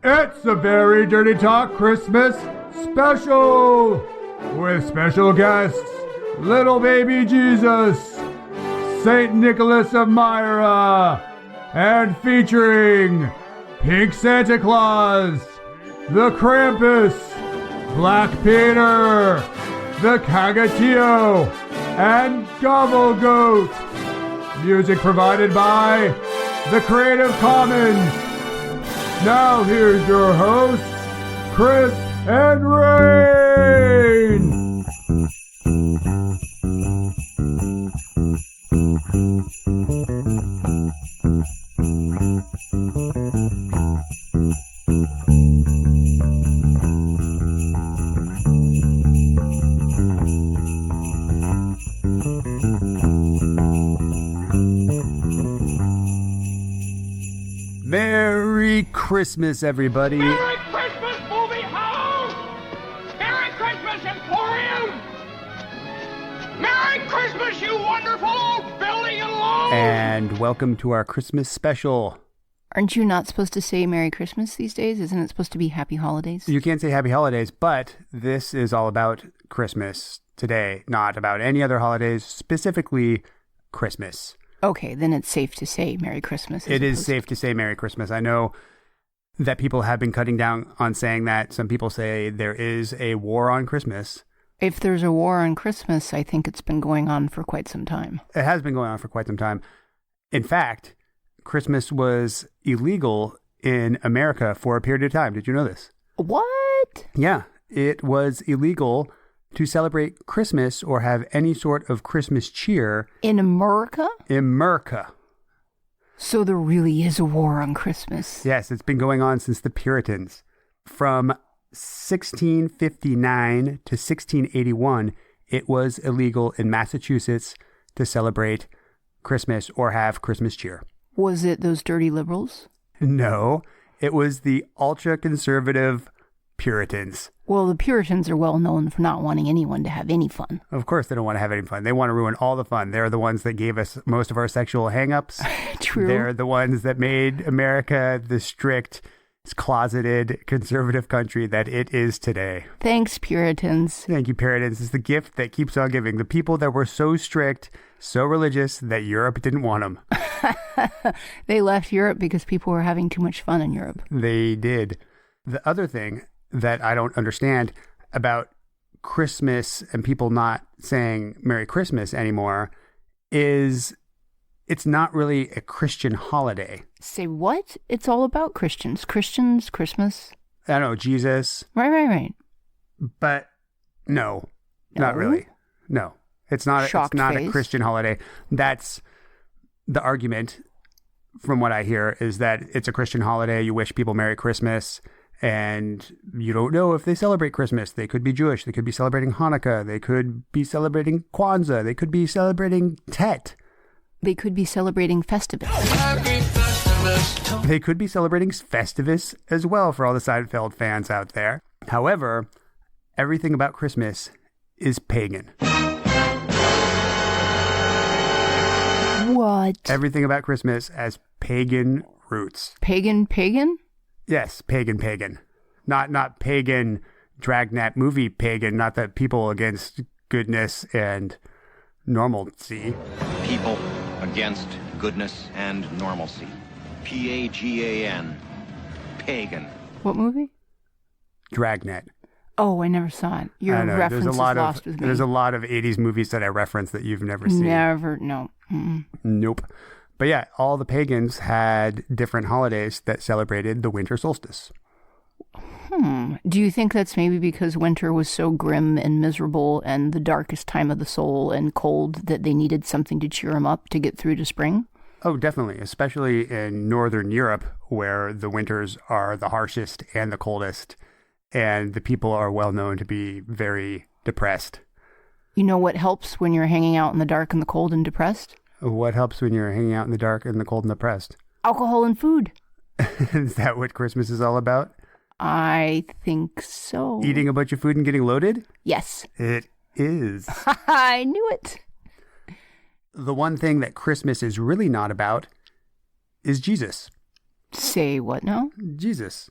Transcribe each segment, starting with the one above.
It's a Very Dirty Talk Christmas special with special guests Little Baby Jesus, Saint Nicholas of Myra, and featuring Pink Santa Claus, the Krampus, Black Peter, the Cagatio, and Gobble Goat. Music provided by the Creative Commons. Now here's your hosts, Chris and Rain. Merry Christmas, everybody. Merry Christmas, movie house! Merry Christmas, Emporium! Merry Christmas, you wonderful old building alone! And welcome to our Christmas special. Aren't you not supposed to say Merry Christmas these days? Isn't it supposed to be Happy Holidays? You can't say Happy Holidays, but this is all about Christmas today, not about any other holidays, specifically Christmas. Okay, then it's safe to say Merry Christmas. It is safe to say Merry Christmas. I know that people have been cutting down on saying that. Some people say there is a war on Christmas. If there's a war on Christmas, I think it's been going on for quite some time. It has been going on for quite some time. In fact, Christmas was illegal in America for a period of time. Did you know this? What? Yeah, it was illegal to celebrate Christmas or have any sort of Christmas cheer. In America? In America. So there really is a war on Christmas. Yes, it's been going on since the Puritans. From 1659 to 1681, it was illegal in Massachusetts to celebrate Christmas or have Christmas cheer. Was it those dirty liberals? No, it was the ultra-conservative Puritans. Well, the Puritans are well known for not wanting anyone to have any fun. Of course they don't want to have any fun. They want to ruin all the fun. They're the ones that gave us most of our sexual hang-ups. True. They're the ones that made America the strict, closeted, conservative country that it is today. Thanks, Puritans. Thank you, Puritans. It's the gift that keeps on giving. The people that were so strict, so religious, that Europe didn't want them. They left Europe because people were having too much fun in Europe. They did. The other thing that I don't understand about Christmas and people not saying Merry Christmas anymore is it's not really a Christian holiday. Say what? It's all about Christians. Christians, Christmas. I don't know, Jesus. Right. But no, not really. No, it's not. It's not a Christian holiday. That's the argument from what I hear is that it's a Christian holiday. You wish people Merry Christmas. And you don't know if they celebrate Christmas. They could be Jewish. They could be celebrating Hanukkah. They could be celebrating Kwanzaa. They could be celebrating Tet. They could be celebrating Festivus. They could be celebrating Festivus as well for all the Seinfeld fans out there. However, everything about Christmas is pagan. What? Everything about Christmas has pagan roots. Pagan? Yes, pagan. Not pagan dragnet movie pagan, not the people against goodness and normalcy. People against goodness and normalcy. Pagan. Pagan. What movie? Dragnet. Oh, I never saw it. Your reference is lost with me. There's a lot of 80s movies that I reference that you've never seen. No. Mm-mm. Nope. But yeah, all the pagans had different holidays that celebrated the winter solstice. Do you think that's maybe because winter was so grim and miserable and the darkest time of the soul and cold that they needed something to cheer them up to get through to spring? Oh, definitely. Especially in Northern Europe, where the winters are the harshest and the coldest. And the people are well known to be very depressed. You know what helps when you're hanging out in the dark and the cold and depressed? What helps when you're hanging out in the dark and the cold and depressed? Alcohol and food. Is that what Christmas is all about? I think so. Eating a bunch of food and getting loaded? Yes. It is. I knew it. The one thing that Christmas is really not about is Jesus. Say what now? Jesus.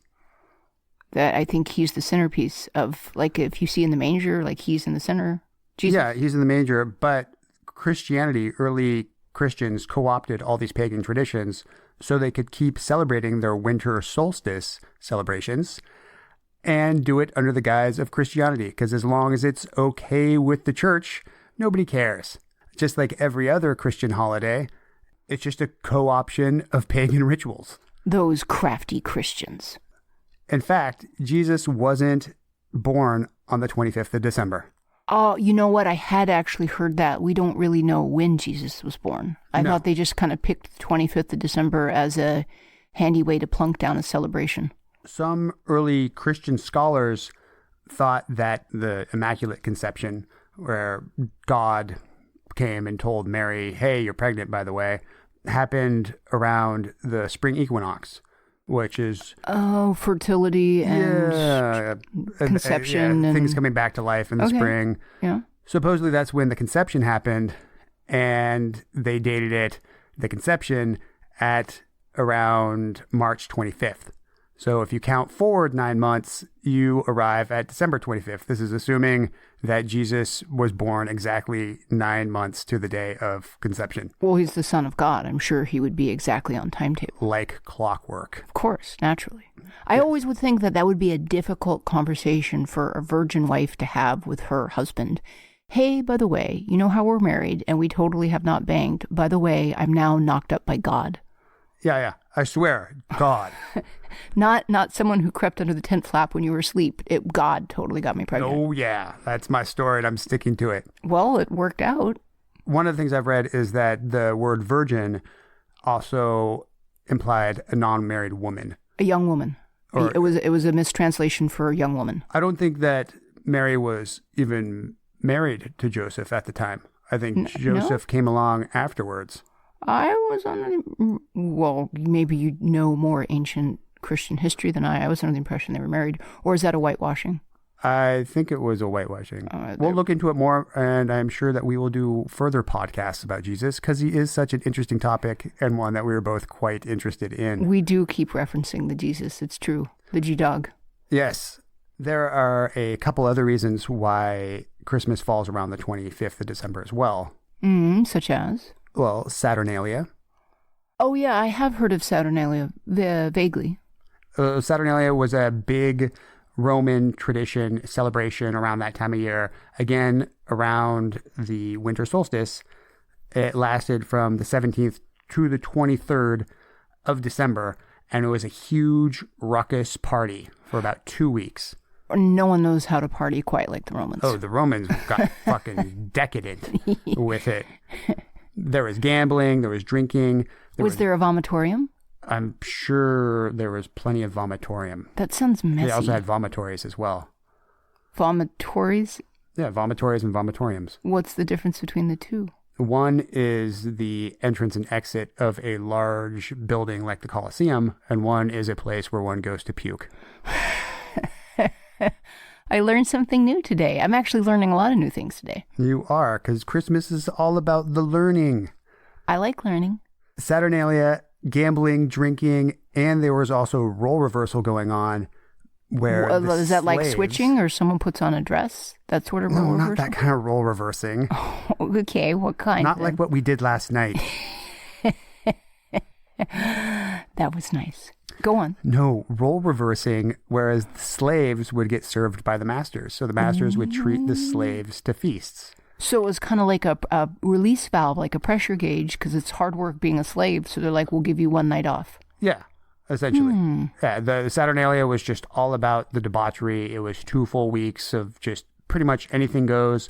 That I think he's the centerpiece of, like, if you see in the manger, like he's in the center. Jesus. Yeah, he's in the manger, but Christianity, early Christians co-opted all these pagan traditions so they could keep celebrating their winter solstice celebrations and do it under the guise of Christianity. Because as long as it's okay with the church, nobody cares. Just like every other Christian holiday, it's just a co-option of pagan rituals. Those crafty Christians. In fact, Jesus wasn't born on the 25th of December. Oh, you know what? I had actually heard that. We don't really know when Jesus was born. I thought they just kind of picked the 25th of December as a handy way to plunk down a celebration. Some early Christian scholars thought that the Immaculate Conception, where God came and told Mary, hey, you're pregnant, by the way, happened around the spring equinox, which is... Oh, fertility and conception. And things coming back to life in the spring. Yeah. Supposedly that's when the conception happened, and they dated it, the conception, at around March 25th. So if you count forward 9 months, you arrive at December 25th. This is assuming that Jesus was born exactly 9 months to the day of conception. Well, he's the Son of God. I'm sure he would be exactly on timetable. Like clockwork. Of course, naturally. I always would think that would be a difficult conversation for a virgin wife to have with her husband. Hey, by the way, you know how we're married and we totally have not banged. By the way, I'm now knocked up by God. Yeah. I swear, God. Not someone who crept under the tent flap when you were asleep. God totally got me pregnant. Oh, yeah. That's my story, and I'm sticking to it. Well, it worked out. One of the things I've read is that the word virgin also implied a non-married woman. A young woman. It was a mistranslation for a young woman. I don't think that Mary was even married to Joseph at the time. I think Joseph came along afterwards. I was well, maybe you know more ancient Christian history than I. I was under the impression they were married. Or is that a whitewashing? I think it was a whitewashing. We'll look into it more, and I'm sure that we will do further podcasts about Jesus because he is such an interesting topic and one that we were both quite interested in. We do keep referencing the Jesus. It's true. The G-Dog. Yes. There are a couple other reasons why Christmas falls around the 25th of December as well. Such as? Well, Saturnalia. Oh, yeah, I have heard of Saturnalia, vaguely. Saturnalia was a big Roman tradition celebration around that time of year. Again, around the winter solstice. It lasted from the 17th to the 23rd of December, and it was a huge ruckus party for about 2 weeks. No one knows how to party quite like the Romans. Oh, the Romans got fucking decadent with it. There was gambling, there was drinking. Was there a vomitorium? I'm sure there was plenty of vomitorium. That sounds messy. They also had vomitories as well. Vomitories? Yeah, vomitories and vomitoriums. What's the difference between the two? One is the entrance and exit of a large building like the Colosseum, and one is a place where one goes to puke. I learned something new today. I'm actually learning a lot of new things today. You are, because Christmas is all about the learning. I like learning. Saturnalia, gambling, drinking, and there was also role reversal going on where is that like switching or someone puts on a dress? That sort of role reversal? No, not that kind of role reversing. Oh, okay, what kind? Not like what we did last night. That was nice. Go on. No, role reversing, whereas the slaves would get served by the masters. So the masters would treat the slaves to feasts. So it was kind of like a release valve, like a pressure gauge, because it's hard work being a slave. So they're like, we'll give you one night off. Yeah, essentially. Yeah, the Saturnalia was just all about the debauchery. It was 2 full weeks of just pretty much anything goes.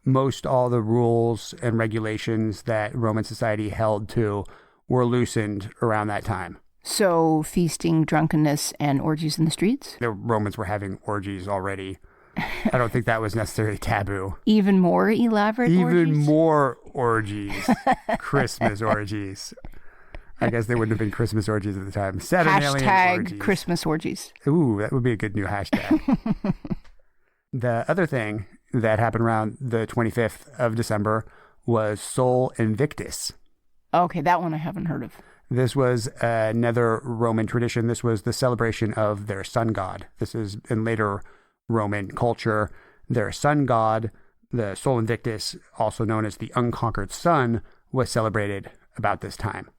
Most all the rules and regulations that Roman society held to were loosened around that time. So feasting, drunkenness, and orgies in the streets? The Romans were having orgies already. I don't think that was necessarily taboo. Even more elaborate orgies? Even more orgies. Christmas orgies. I guess they wouldn't have been Christmas orgies at the time. Hashtag orgies. Christmas orgies. Ooh, that would be a good new hashtag. The other thing that happened around the 25th of December was Sol Invictus. Okay, that one I haven't heard of. This was another Roman tradition. This was the celebration of their sun god. This is in later Roman culture. Their sun god, the Sol Invictus, also known as the unconquered sun, was celebrated about this time.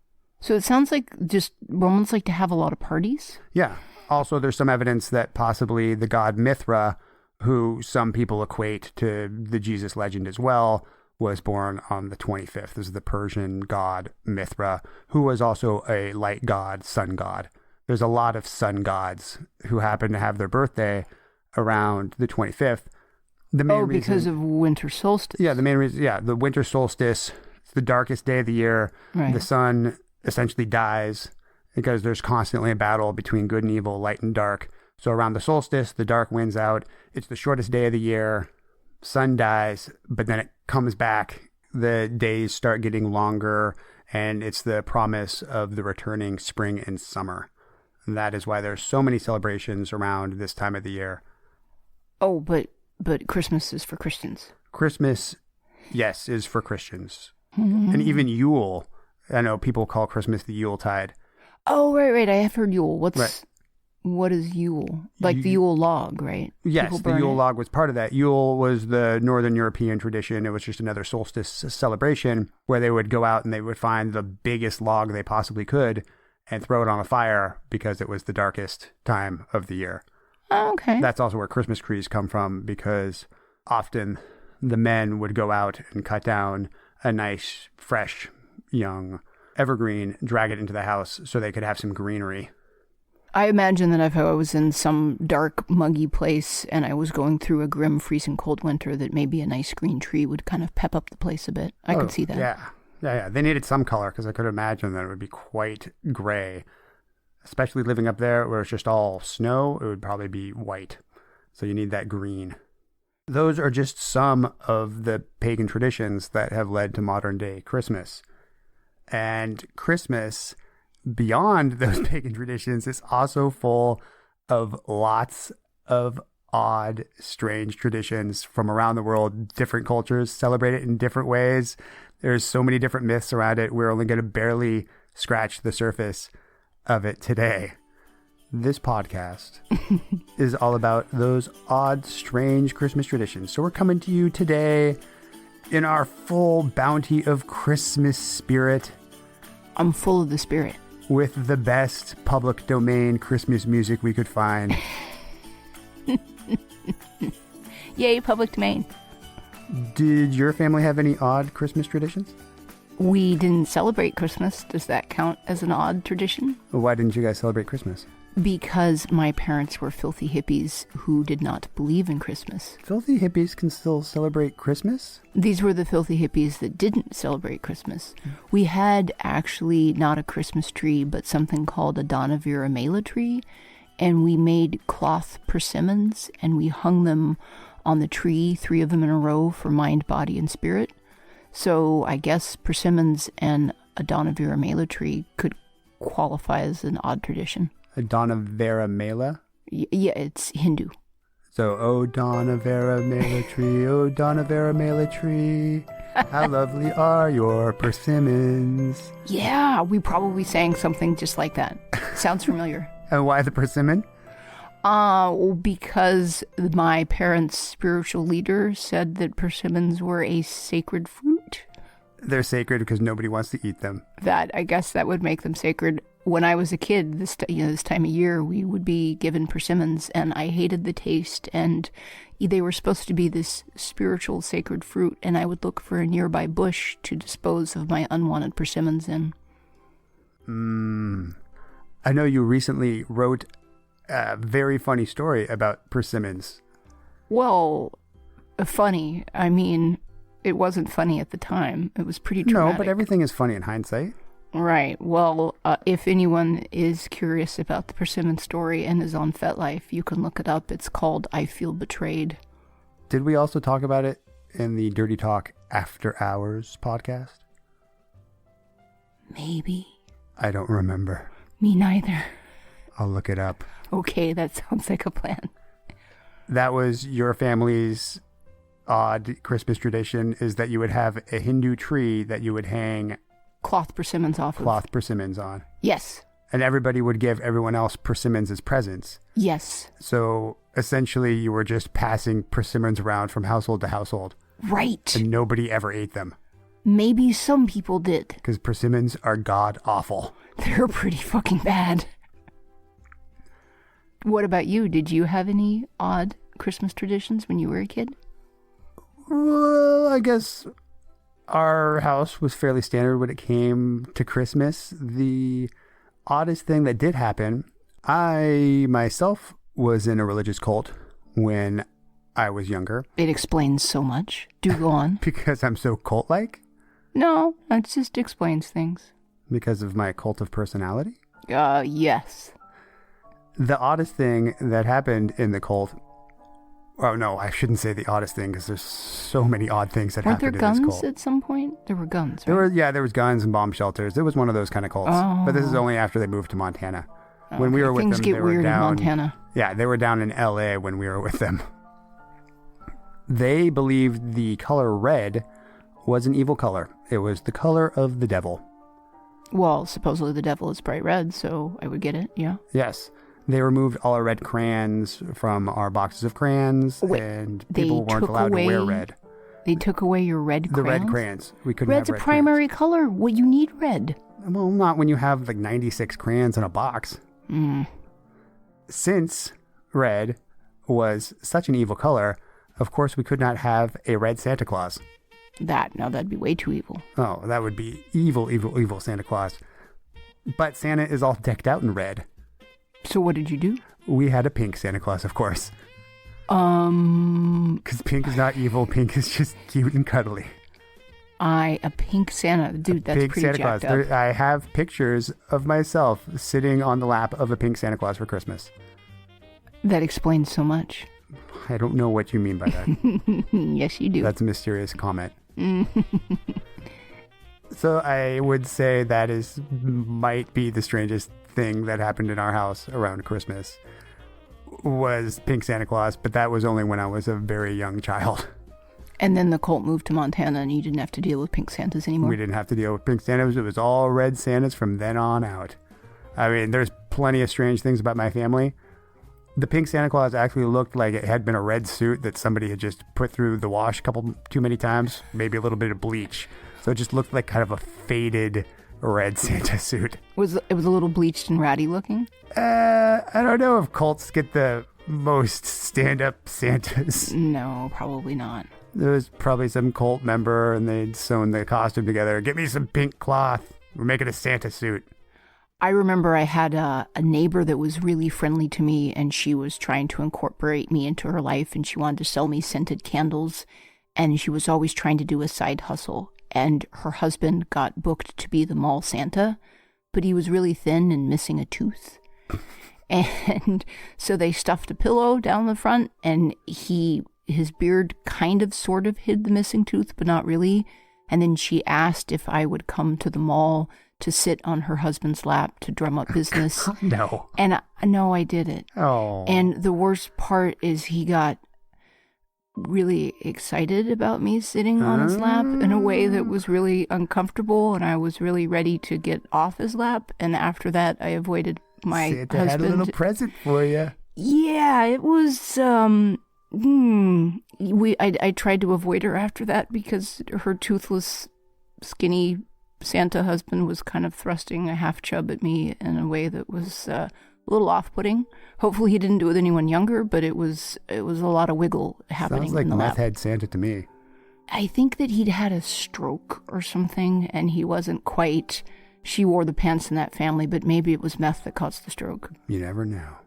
So it sounds like just Romans like to have a lot of parties? Yeah. Also, there's some evidence that possibly the god Mithra, who some people equate to the Jesus legend as well, was born on the 25th. This is the Persian god Mithra, who was also a light god, sun god. There's a lot of sun gods who happen to have their birthday around the 25th. The main reason, because of winter solstice. Yeah, the main reason, the winter solstice, it's the darkest day of the year. Right. The sun essentially dies because there's constantly a battle between good and evil, light and dark. So around the solstice, the dark wins out. It's the shortest day of the year. Sun dies, but then it comes back. The days start getting longer, and it's the promise of the returning spring and summer. And that is why there's so many celebrations around this time of the year. Oh, but Christmas is for Christians. Christmas, yes, is for Christians. Mm-hmm. And even Yule. I know people call Christmas the Yuletide. Oh, right. I have heard Yule. What is Yule? Like the Yule log, right? Yes, the Yule log was part of that. Yule was the Northern European tradition. It was just another solstice celebration where they would go out and they would find the biggest log they possibly could and throw it on a fire because it was the darkest time of the year. Oh, okay. That's also where Christmas trees come from, because often the men would go out and cut down a nice, fresh, young evergreen, drag it into the house so they could have some greenery. I imagine that if I was in some dark, muggy place and I was going through a grim, freezing cold winter, that maybe a nice green tree would kind of pep up the place a bit. I could see that. Yeah. They needed some color, because I could imagine that it would be quite gray. Especially living up there where it's just all snow, it would probably be white. So you need that green. Those are just some of the pagan traditions that have led to modern day Christmas. And Christmas, beyond those pagan traditions, is also full of lots of odd, strange traditions from around the world. Different cultures celebrate it in different ways. There's so many different myths around it. We're only going to barely scratch the surface of it today. This podcast is all about those odd, strange Christmas traditions. So we're coming to you today in our full bounty of Christmas spirit. I'm full of the spirit. With the best public domain Christmas music we could find. Yay, public domain. Did your family have any odd Christmas traditions? We didn't celebrate Christmas. Does that count as an odd tradition? Why didn't you guys celebrate Christmas? Because my parents were filthy hippies who did not believe in Christmas. Filthy hippies can still celebrate Christmas? These were the filthy hippies that didn't celebrate Christmas. We had actually not a Christmas tree, but something called a Donavira Mela tree. And we made cloth persimmons, and we hung them on the tree, 3 of them in a row, for mind, body, and spirit. So I guess persimmons and a Donavira Mela tree could qualify as an odd tradition. A Donavira Mela? Yeah, it's Hindu. So, oh Donavira Mela tree, oh Donavira Mela tree, how lovely are your persimmons. Yeah, we probably sang something just like that. Sounds familiar. And why the persimmon? Because my parents' spiritual leader said that persimmons were a sacred fruit. They're sacred because nobody wants to eat them. I guess that would make them sacred. When I was a kid, this time of year, we would be given persimmons, and I hated the taste, and they were supposed to be this spiritual sacred fruit, and I would look for a nearby bush to dispose of my unwanted persimmons in. I know you recently wrote a very funny story about persimmons. Well, funny. I mean, it wasn't funny at the time. It was pretty traumatic. No, but everything is funny in hindsight. Right. Well, if anyone is curious about the persimmon story and is on FetLife, you can look it up. It's called I Feel Betrayed. Did we also talk about it in the Dirty Talk After Hours podcast? Maybe. I don't remember. Me neither. I'll look it up. Okay, that sounds like a plan. That was your family's odd Christmas tradition, is that you would have a Hindu tree that you would hang cloth persimmons off cloth persimmons on. Yes. And everybody would give everyone else persimmons as presents. Yes. So essentially you were just passing persimmons around from household to household. Right. And nobody ever ate them. Maybe some people did. Because persimmons are god awful. They're pretty fucking bad. What about you? Did you have any odd Christmas traditions when you were a kid? Well, I guess our house was fairly standard when it came to Christmas. The oddest thing that did happen, I myself was in a religious cult when I was younger. It explains so much. Do go on. Because I'm so cult-like? No, it just explains things. Because of my cult of personality? Yes. The oddest thing that happened in the cult... Oh, no, I shouldn't say the oddest thing because there's so many odd things that happened in this cult. Weren't there guns at some point? There were guns, right? There was guns and bomb shelters. It was one of those kind of cults. Oh. But this is only after they moved to Montana. Okay. When we were with Things them, get they were weird down... in Montana. Yeah, they were down in L.A. when we were with them. They believed the color red was an evil color. It was the color of the devil. Well, supposedly the devil is bright red, so I would get it, yeah. Yes. They removed all our red crayons from our boxes of crayons, and people weren't allowed to wear red. They took away your red crayons? The red crayons. We couldn't Red's have red a primary crayons. color. Well, you need red. Well, not when you have like 96 crayons in a box. Since red was such an evil color, of course we could not have a red Santa Claus. That'd be way too evil. Oh, that would be evil, evil, evil Santa Claus. But Santa is all decked out in red. So what did you do? We had a pink Santa Claus, of course. Because pink is not evil. Pink is just cute and cuddly. A pink Santa. Dude, that's pink pretty Santa jacked Claus. up. I have pictures of myself sitting on the lap of a pink Santa Claus for Christmas. That explains so much. I don't know what you mean by that. Yes, you do. That's a mysterious comment. So I would say that might be the strangest thing that happened in our house around Christmas was pink Santa Claus, but that was only when I was a very young child. And then the cult moved to Montana and you didn't have to deal with pink Santas anymore? We didn't have to deal with pink Santas. It was all red Santas from then on out. I mean, there's plenty of strange things about my family. The pink Santa Claus actually looked like it had been a red suit that somebody had just put through the wash too many times, maybe a little bit of bleach. So it just looked like kind of a faded red Santa suit. It was a little bleached and ratty looking? I don't know if cults get the most stand-up Santas. No, probably not. There was probably some cult member and they'd sewn the costume together. Get me some pink cloth. We're making a Santa suit. I remember I had a neighbor that was really friendly to me, and she was trying to incorporate me into her life, and she wanted to sell me scented candles, and she was always trying to do a side hustle. And her husband got booked to be the mall Santa, but he was really thin and missing a tooth. And so they stuffed a pillow down the front, and his beard kind of sort of hid the missing tooth, but not really. And then she asked if I would come to the mall to sit on her husband's lap to drum up business. No. And no, I did it. Oh. And the worst part is he got really excited about me sitting on his lap in a way that was really uncomfortable, and I was really ready to get off his lap. And after that, I avoided my Santa husband. had a little present for you. Yeah, it was. I tried to avoid her after that because her toothless, skinny Santa husband was kind of thrusting a half chub at me in a way that was a little off-putting. Hopefully he didn't do it with anyone younger, but it was a lot of wiggle happening. Sounds like in the meth lap. head Santa to me. I think that he'd had a stroke or something, and he wasn't quite. She wore the pants in that family, but maybe it was meth that caused the stroke. You never know.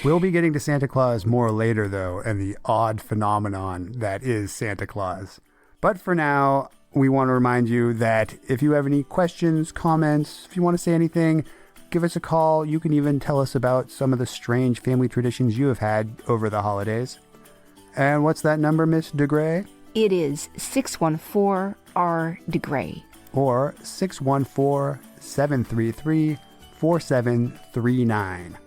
We'll be getting to Santa Claus more later, though, and the odd phenomenon that is Santa Claus. But for now, we want to remind you that if you have any questions, comments, if you want to say anything, give us a call. You can even tell us about some of the strange family traditions you have had over the holidays. And what's that number, Miss DeGray? It is 614-R-DeGray. Or 614-733-4739.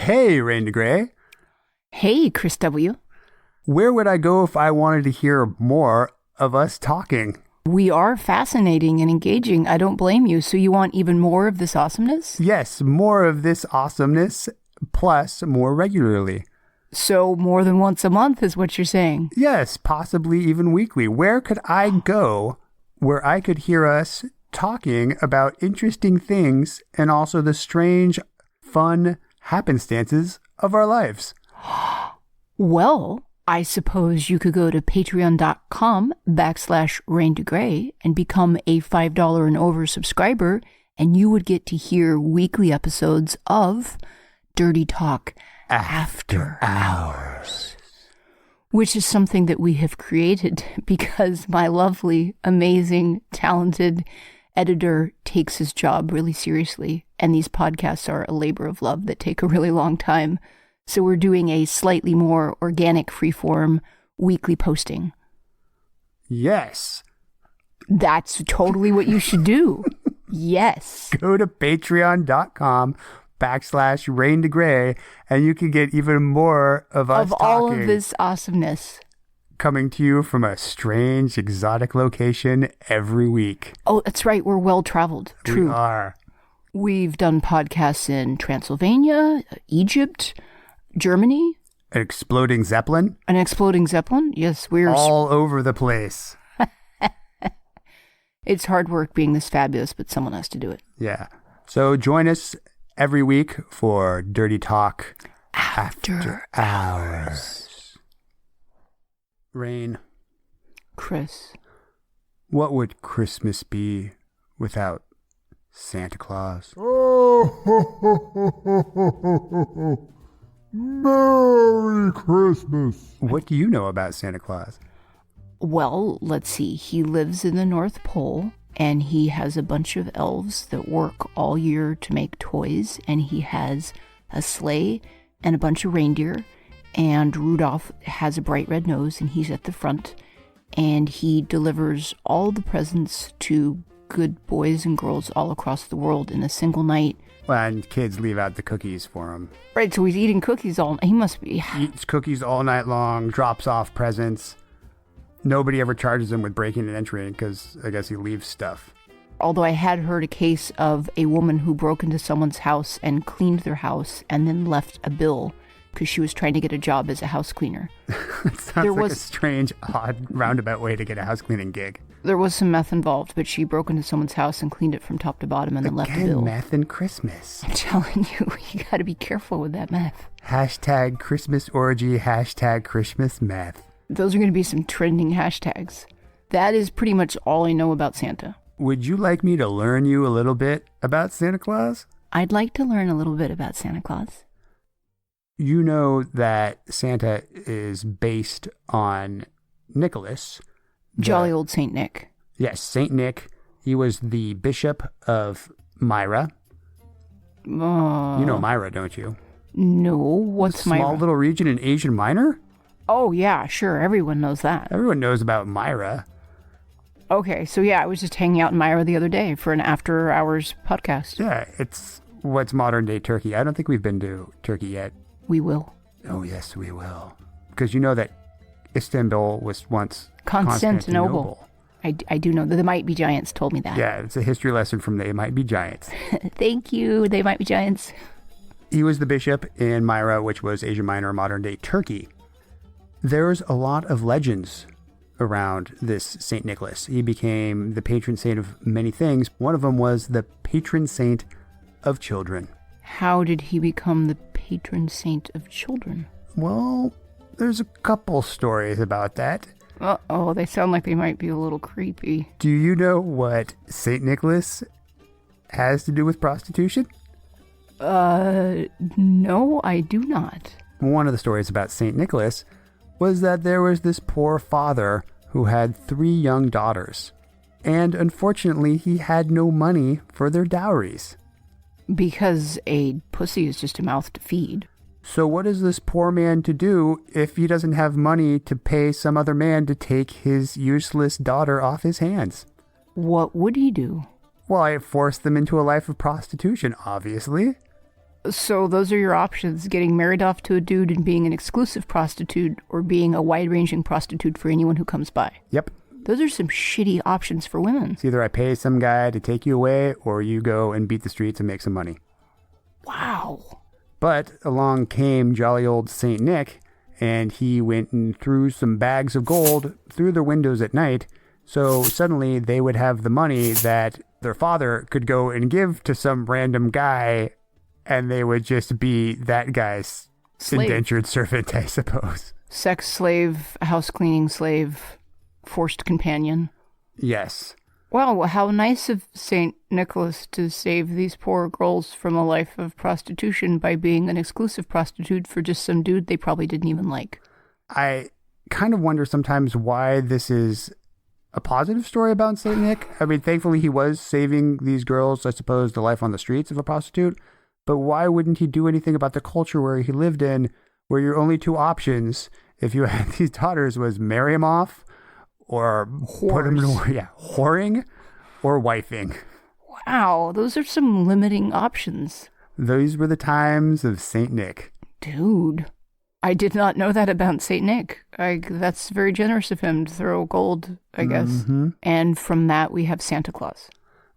Hey, Rain DeGray. Hey, Chris W. Where would I go if I wanted to hear more of us talking? We are fascinating and engaging. I don't blame you. So you want even more of this awesomeness? Yes, more of this awesomeness, plus more regularly. So more than once a month is what you're saying? Yes, possibly even weekly. Where could I go where I could hear us talking about interesting things and also the strange, fun happenstances of our lives? Well, I suppose you could go to patreon.com/RainDeGray and become a $5 and over subscriber, and you would get to hear weekly episodes of Dirty Talk After Hours, which is something that we have created because my lovely, amazing, talented editor takes his job really seriously, and these podcasts are a labor of love that take a really long time. So we're doing a slightly more organic freeform weekly posting. Yes. That's totally what you should do. Yes. Go to patreon.com/RainDeGray and you can get even more of us talking. All of this awesomeness. Coming to you from a strange, exotic location every week. Oh, that's right. We're well-traveled. True. We are. We've done podcasts in Transylvania, Egypt, Germany. An exploding Zeppelin? An exploding Zeppelin? Yes, we're all over the place. It's hard work being this fabulous, but someone has to do it. Yeah. So join us every week for Dirty Talk After Hours. Rain. Chris. What would Christmas be without Santa Claus? Merry Christmas. What do you know about Santa Claus? Well, let's see. He lives in the North Pole, and he has a bunch of elves that work all year to make toys, and he has a sleigh and a bunch of reindeer, and Rudolph has a bright red nose, and he's at the front, and he delivers all the presents to good boys and girls all across the world in a single night. And kids leave out the cookies for him. Right, so he's eating cookies all night. He must be. Eats cookies all night long, drops off presents. Nobody ever charges him with breaking and entering because I guess he leaves stuff. Although I had heard a case of a woman who broke into someone's house and cleaned their house and then left a bill because she was trying to get a job as a house cleaner. It sounds like a strange, odd, roundabout way to get a house cleaning gig. There was some meth involved, but she broke into someone's house and cleaned it from top to bottom and then left a bill. Meth and Christmas. I'm telling you, you got to be careful with that meth. Hashtag Christmas orgy, hashtag Christmas meth. Those are going to be some trending hashtags. That is pretty much all I know about Santa. Would you like me to learn you a little bit about Santa Claus? I'd like to learn a little bit about Santa Claus. You know that Santa is based on Nicholas. Jolly old Saint Nick. Yes, Saint Nick. He was the bishop of Myra. You know Myra, don't you? No, what's Myra? Small little region in Asia Minor? Oh, yeah, sure. Everyone knows that. Everyone knows about Myra. Okay, so yeah, I was just hanging out in Myra the other day for an after-hours podcast. Yeah, it's what's modern-day Turkey. I don't think we've been to Turkey yet. We will. Oh, yes, we will. Because you know that Istanbul was once Constantinople. I do know that the Might Be Giants told me that. Yeah, it's a history lesson from They Might Be Giants. Thank you, They Might Be Giants. He was the bishop in Myra, which was Asia Minor, modern-day Turkey. There's a lot of legends around this St. Nicholas. He became the patron saint of many things. One of them was the patron saint of children. How did he become the patron saint of children? Well, there's a couple stories about that. Uh-oh, they sound like they might be a little creepy. Do you know what St. Nicholas has to do with prostitution? No, I do not. One of the stories about St. Nicholas was that there was this poor father who had 3 young daughters. And unfortunately, he had no money for their dowries. Because a pussy is just a mouth to feed. So what is this poor man to do if he doesn't have money to pay some other man to take his useless daughter off his hands? What would he do? Well, I forced them into a life of prostitution, obviously. So those are your options: getting married off to a dude and being an exclusive prostitute, or being a wide-ranging prostitute for anyone who comes by. Yep. Those are some shitty options for women. It's either I pay some guy to take you away, or you go and beat the streets and make some money. Wow. But along came jolly old Saint Nick, and he went and threw some bags of gold through their windows at night, so suddenly they would have the money that their father could go and give to some random guy, and they would just be that guy's indentured servant, I suppose. Sex slave, house cleaning slave, forced companion. Yes. Wow, how nice of St. Nicholas to save these poor girls from a life of prostitution by being an exclusive prostitute for just some dude they probably didn't even like. I kind of wonder sometimes why this is a positive story about St. Nick. I mean, thankfully he was saving these girls, I suppose, the life on the streets of a prostitute. But why wouldn't he do anything about the culture where he lived in, where your only two options, if you had these daughters, was marry him off or put him in whoring or wifing? Wow, those are some limiting options. Those were the times of St. Nick. Dude, I did not know that about St. Nick. That's very generous of him to throw gold, I guess. Mm-hmm. And from that, we have Santa Claus.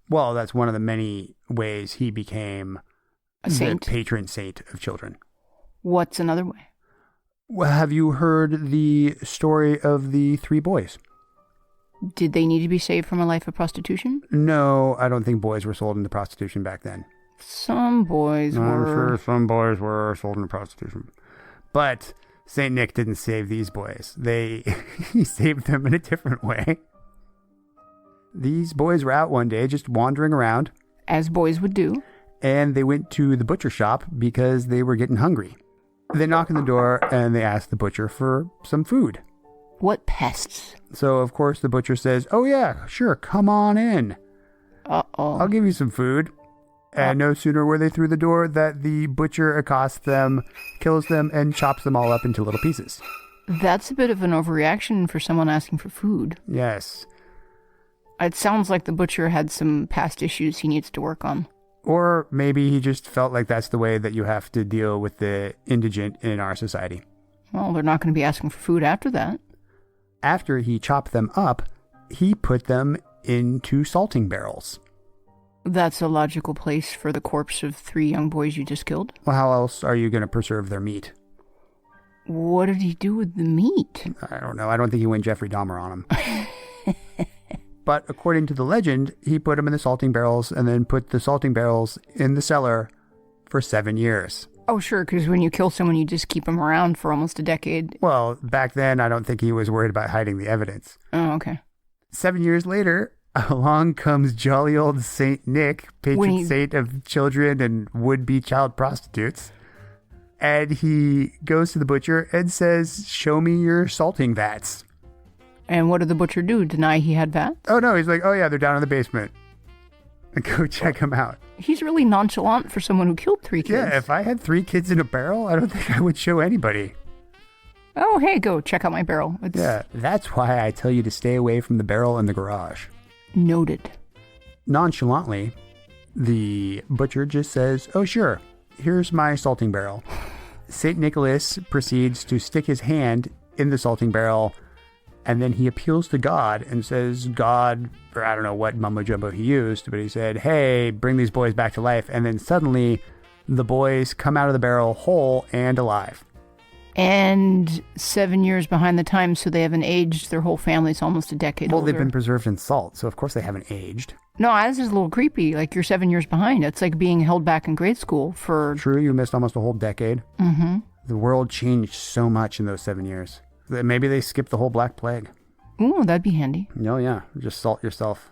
Well, that's one of the many ways he became a saint. The patron saint of children. What's another way? Well, have you heard the story of the three boys? Did they need to be saved from a life of prostitution? No, I don't think boys were sold into prostitution back then. Some boys were. I'm sure some boys were sold into prostitution. But St. Nick didn't save these boys. He saved them in a different way. These boys were out one day just wandering around. As boys would do. And they went to the butcher shop because they were getting hungry. They knock on the door and they ask the butcher for some food. What pests? So, of course, the butcher says, "Oh, yeah, sure, come on in. Uh-oh. I'll give you some food." And no sooner were they through the door that the butcher accosts them, kills them, and chops them all up into little pieces. That's a bit of an overreaction for someone asking for food. Yes. It sounds like the butcher had some past issues he needs to work on. Or maybe he just felt like that's the way that you have to deal with the indigent in our society. Well, they're not going to be asking for food after that. After he chopped them up, he put them into salting barrels. That's a logical place for the corpse of 3 young boys you just killed. Well, how else are you going to preserve their meat? What did he do with the meat? I don't know. I don't think he went Jeffrey Dahmer on them. But according to the legend, he put them in the salting barrels and then put the salting barrels in the cellar for 7 years. Oh, sure, because when you kill someone, you just keep them around for almost a decade. Well, back then, I don't think he was worried about hiding the evidence. Oh, okay. 7 years later, along comes jolly old Saint Nick, patron saint of children and would-be child prostitutes. And he goes to the butcher and says, "Show me your salting vats." And what did the butcher do? Deny he had vats? Oh, no. He's like, "Oh, yeah, they're down in the basement. Go check them out." He's really nonchalant for someone who killed 3 kids. Yeah, if I had 3 kids in a barrel, I don't think I would show anybody. Oh, hey, go check out my barrel. Yeah, that's why I tell you to stay away from the barrel in the garage. Noted. Nonchalantly, the butcher just says, "Oh, sure, here's my salting barrel." St. Nicholas proceeds to stick his hand in the salting barrel, and then he appeals to God and says, "God," or I don't know what mumbo jumbo he used, but he said, "Hey, bring these boys back to life." And then suddenly the boys come out of the barrel whole and alive. And 7 years behind the times, so they haven't aged. Their whole family's almost a decade older. Well, they've been preserved in salt, so of course they haven't aged. No, this is a little creepy. Like, you're 7 years behind. It's like being held back in grade school for... True, you missed almost a whole decade. Mm-hmm. The world changed so much in those 7 years. Maybe they skipped the whole Black Plague. Ooh, that'd be handy. Oh, yeah. Just salt yourself.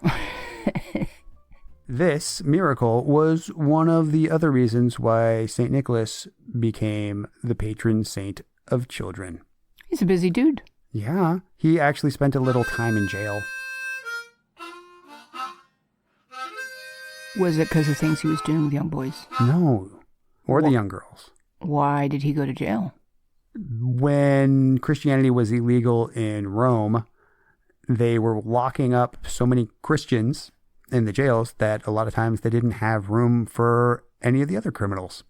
This miracle was one of the other reasons why St. Nicholas became the patron saint of children. He's a busy dude. Yeah. He actually spent a little time in jail. Was it because of things he was doing with young boys? No. Or the young girls. Why did he go to jail? When Christianity was illegal in Rome, they were locking up so many Christians in the jails that a lot of times they didn't have room for any of the other criminals.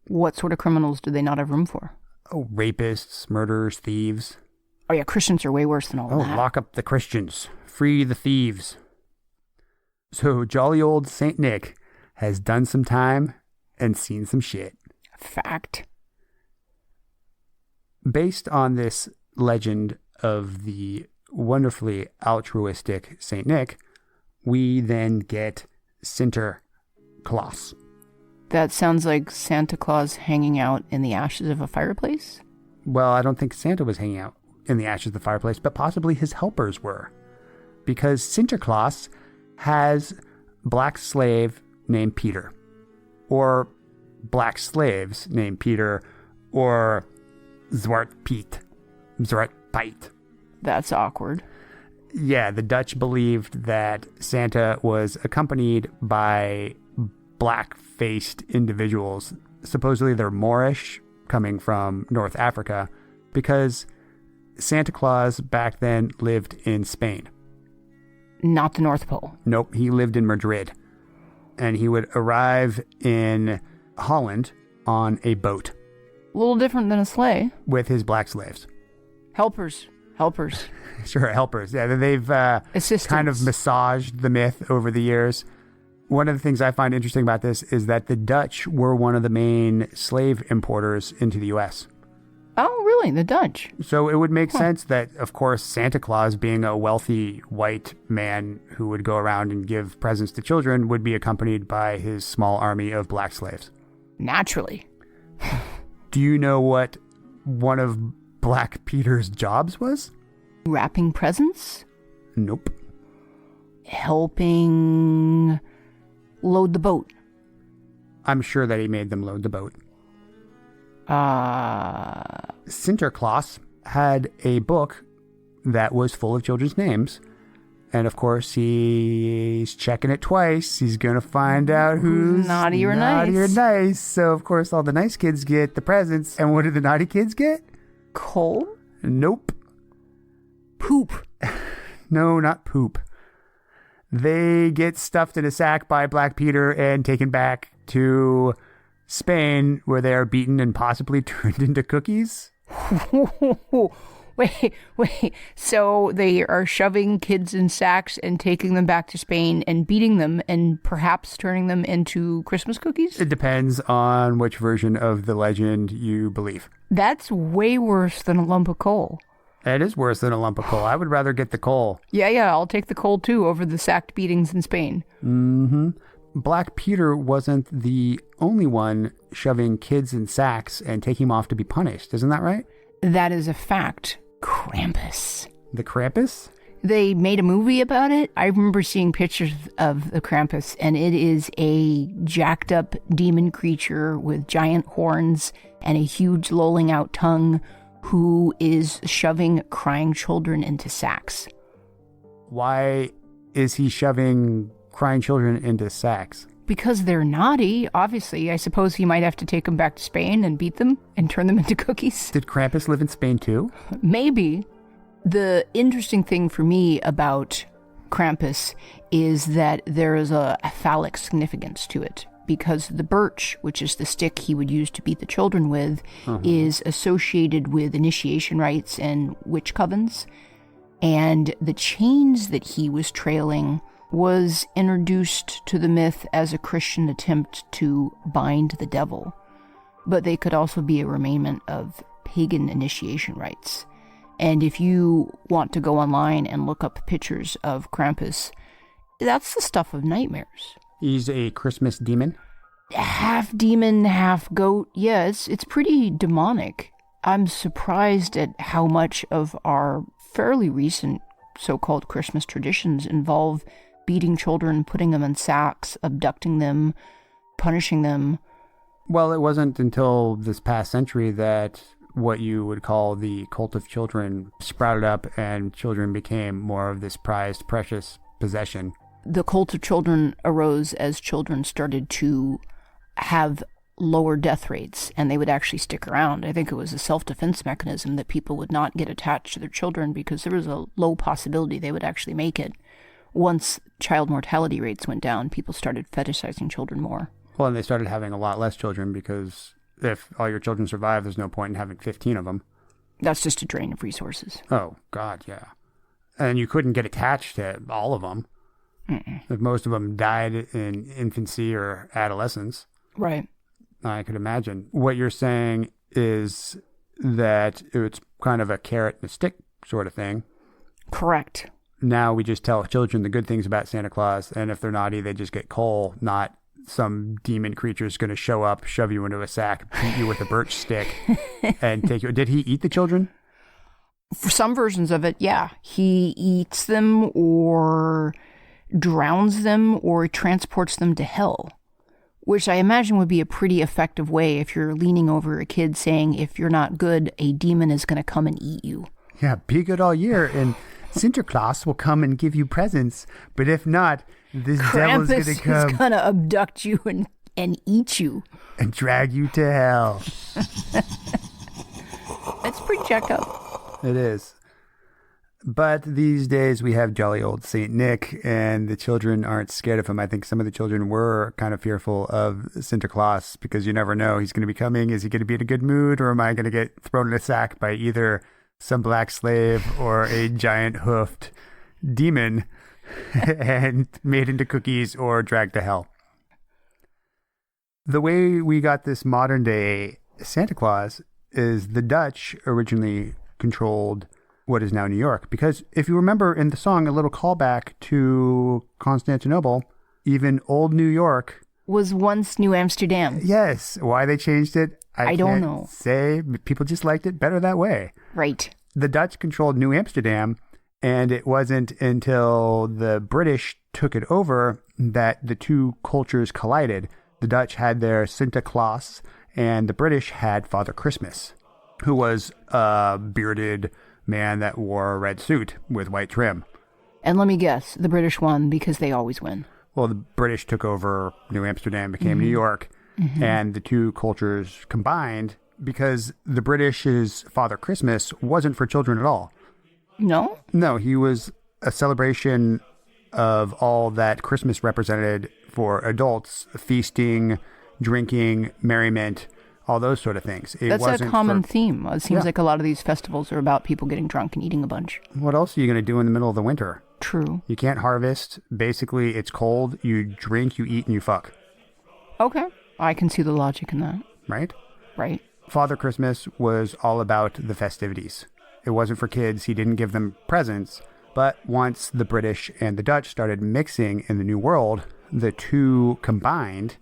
What sort of criminals do they not have room for? Oh, rapists, murderers, thieves. Oh, yeah, Christians are way worse than all that. Oh, lock up the Christians. Free the thieves. So jolly old Saint Nick has done some time and seen some shit. Fact. Based on this legend of the wonderfully altruistic Saint Nick, we then get Sinterklaas. That sounds like Santa Claus hanging out in the ashes of a fireplace? Well, I don't think Santa was hanging out in the ashes of the fireplace, but possibly his helpers were. Because Sinterklaas has black slave named Peter, or black slaves named Peter, or Zwart Piet. That's awkward. Yeah, the Dutch believed that Santa was accompanied by black-faced individuals. Supposedly they're Moorish, coming from North Africa, because Santa Claus back then lived in Spain. Not the North Pole. Nope, he lived in Madrid. And he would arrive in Holland on a boat. A little different than a sleigh. With his black slaves. Helpers. Sure, helpers. Yeah, they've kind of massaged the myth over the years. One of the things I find interesting about this is that the Dutch were one of the main slave importers into the U.S. Oh, really? The Dutch? So it would make sense that, of course, Santa Claus, being a wealthy white man who would go around and give presents to children, would be accompanied by his small army of black slaves. Naturally. Do you know what one of Black Peter's jobs was? Wrapping presents? Nope. Helping load the boat? I'm sure that he made them load the boat. Sinterklaas had a book that was full of children's names. And of course, he's checking it twice. He's going to find out who's naughty or nice. So, of course, all the nice kids get the presents. And what do the naughty kids get? Coal? Nope. Poop? No, not poop. They get stuffed in a sack by Black Peter and taken back to Spain, where they are beaten and possibly turned into cookies. Wait. So they are shoving kids in sacks and taking them back to Spain and beating them and perhaps turning them into Christmas cookies? It depends on which version of the legend you believe. That's way worse than a lump of coal. It is worse than a lump of coal. I would rather get the coal. Yeah, I'll take the coal too over the sacked beatings in Spain. Mm-hmm. Black Peter wasn't the only one shoving kids in sacks and taking them off to be punished. Isn't that right? That is a fact. Krampus. The Krampus? They made a movie about it. I remember seeing pictures of the Krampus, and it is a jacked up demon creature with giant horns and a huge lolling out tongue who is shoving crying children into sacks. Why is he shoving crying children into sacks? Because they're naughty, obviously. I suppose he might have to take them back to Spain and beat them and turn them into cookies. Did Krampus live in Spain too? Maybe. The interesting thing for me about Krampus is that there is a phallic significance to it. Because the birch, which is the stick he would use to beat the children with, is associated with initiation rites and witch covens. And the chains that he was trailing was introduced to the myth as a Christian attempt to bind the devil. But they could also be a remainment of pagan initiation rites. And if you want to go online and look up pictures of Krampus, that's the stuff of nightmares. He's a Christmas demon? Half demon, half goat. Yeah, it's pretty demonic. I'm surprised at how much of our fairly recent so-called Christmas traditions involve beating children, putting them in sacks, abducting them, punishing them. Well, it wasn't until this past century that what you would call the cult of children sprouted up and children became more of this prized, precious possession. The cult of children arose as children started to have lower death rates, and they would actually stick around. I think it was a self-defense mechanism that people would not get attached to their children because there was a low possibility they would actually make it. Once child mortality rates went down, people started fetishizing children more. Well, and they started having a lot less children because if all your children survive, there's no point in having 15 of them. That's just a drain of resources. Oh, God, yeah. And you couldn't get attached to all of them. If most of them died in infancy or adolescence. Right. I could imagine. What you're saying is that it's kind of a carrot and a stick sort of thing. Correct. Now we just tell children the good things about Santa Claus, and if they're naughty, they just get coal, not some demon creature's going to show up, shove you into a sack, beat you with a birch stick, and take you. Did he eat the children? For some versions of it, yeah. He eats them or drowns them or transports them to hell, which I imagine would be a pretty effective way if you're leaning over a kid saying, if you're not good, a demon is going to come and eat you. Yeah, be good all year, and Santa Claus will come and give you presents, but if not, this devil's going to come. Is going to abduct you and eat you. And drag you to hell. That's pretty jacked up. It is. But these days we have jolly old Saint Nick, and the children aren't scared of him. I think some of the children were kind of fearful of Santa Claus because you never know. He's going to be coming. Is he going to be in a good mood, or am I going to get thrown in a sack by either some black slave or a giant hoofed demon and made into cookies or dragged to hell? The way we got this modern day Santa Claus is the Dutch originally controlled what is now New York. Because if you remember in the song, a little callback to Constantinople, even old New York was once New Amsterdam. Yes. Why they changed it, I don't know. Say people just liked it better that way. Right. The Dutch controlled New Amsterdam, and it wasn't until the British took it over that the two cultures collided. The Dutch had their Santa Claus, and the British had Father Christmas, who was a bearded man that wore a red suit with white trim. And let me guess, the British won because they always win. Well, the British took over New Amsterdam, became New York, and the two cultures combined because the British's Father Christmas wasn't for children at all. No? No, he was a celebration of all that Christmas represented for adults, feasting, drinking, merriment, all those sort of things. That's a common theme. It seems like a lot of these festivals are about people getting drunk and eating a bunch. What else are you going to do in the middle of the winter? True. You can't harvest. Basically, it's cold. You drink, you eat, and you fuck. Okay. I can see the logic in that. Right? Right. Father Christmas was all about the festivities. It wasn't for kids. He didn't give them presents. But once the British and the Dutch started mixing in the New World, the two combined,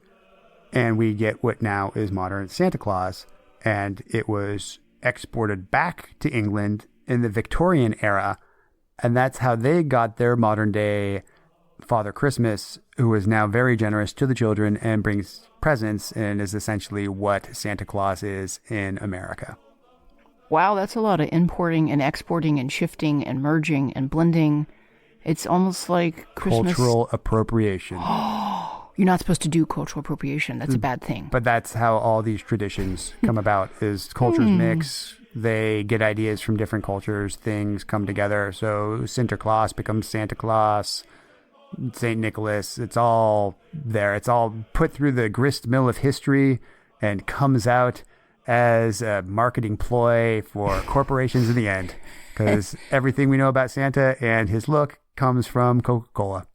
and we get what now is modern Santa Claus. And it was exported back to England in the Victorian era. And that's how they got their modern day Father Christmas, who is now very generous to the children and brings presents and is essentially what Santa Claus is in America. Wow, that's a lot of importing and exporting and shifting and merging and blending. It's almost like Christmas. Cultural appropriation. You're not supposed to do cultural appropriation. That's a bad thing. But that's how all these traditions come about, is cultures mix. They get ideas from different cultures. Things come together. So Santa Claus becomes Santa Claus. St. Nicholas. It's all there. It's all put through the grist mill of history and comes out as a marketing ploy for corporations in the end. Because everything we know about Santa and his look comes from Coca-Cola.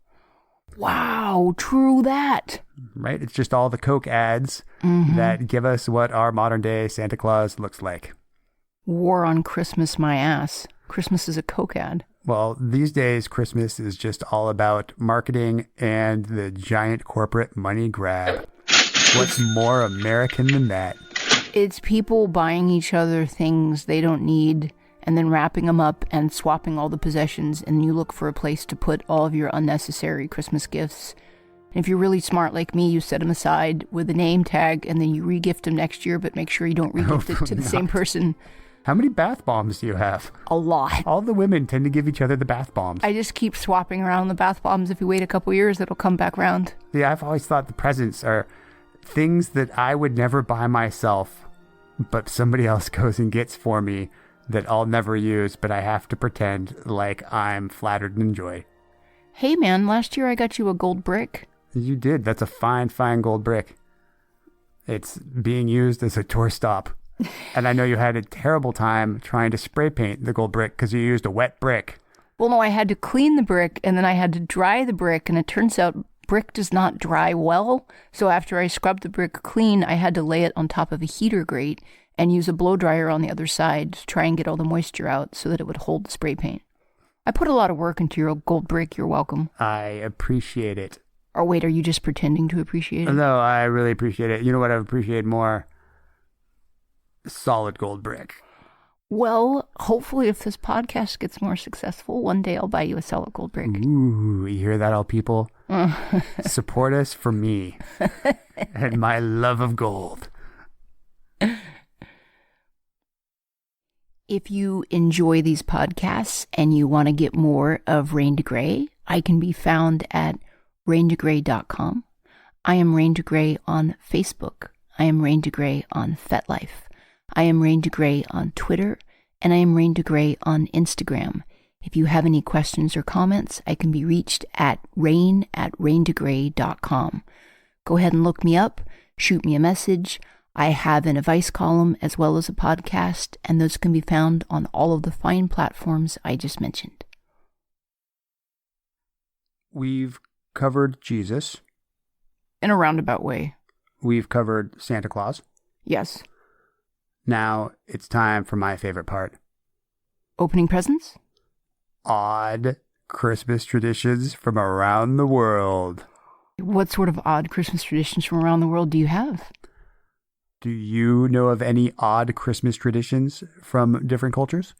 Wow, true that. Right? It's just all the Coke ads that give us what our modern day Santa Claus looks like. War on Christmas, my ass. Christmas is a Coke ad. Well, these days, Christmas is just all about marketing and the giant corporate money grab. What's more American than that? It's people buying each other things they don't need and then wrapping them up and swapping all the possessions, and you look for a place to put all of your unnecessary Christmas gifts. And if you're really smart like me, you set them aside with a name tag and then you re-gift them next year, but make sure you don't re-gift it to the same person. How many bath bombs do you have? A lot. All the women tend to give each other the bath bombs. I just keep swapping around the bath bombs. If you wait a couple years, it'll come back round. Yeah, I've always thought the presents are things that I would never buy myself, but somebody else goes and gets for me that I'll never use, but I have to pretend like I'm flattered and enjoy. Hey man, last year I got you a gold brick. You did. That's a fine, fine gold brick. It's being used as a doorstop. And I know you had a terrible time trying to spray paint the gold brick because you used a wet brick. Well, no, I had to clean the brick and then I had to dry the brick. And it turns out brick does not dry well. So after I scrubbed the brick clean, I had to lay it on top of a heater grate and use a blow dryer on the other side to try and get all the moisture out so that it would hold the spray paint. I put a lot of work into your gold brick. You're welcome. I appreciate it. Or wait, are you just pretending to appreciate it? No, I really appreciate it. You know what I appreciate more? Solid gold brick. Well, hopefully if this podcast gets more successful, one day I'll buy you a solid gold brick. Ooh, you hear that, all people? Support us for me and my love of gold. If you enjoy these podcasts and you want to get more of Rain to Gray, I can be found at raintogray.com. I am Rain to Gray on Facebook. I am Rain to Gray on FetLife. I am Rain to Gray on Twitter, and I am Rain to Gray on Instagram. If you have any questions or comments, I can be reached at rain@raintogray.com. Go ahead and look me up, shoot me a message. I have an advice column as well as a podcast, and those can be found on all of the fine platforms I just mentioned. We've covered Jesus. In a roundabout way. We've covered Santa Claus. Yes. Now it's time for my favorite part. Opening presents? Odd Christmas traditions from around the world. What sort of odd Christmas traditions from around the world do you have? Do you know of any odd Christmas traditions from different cultures?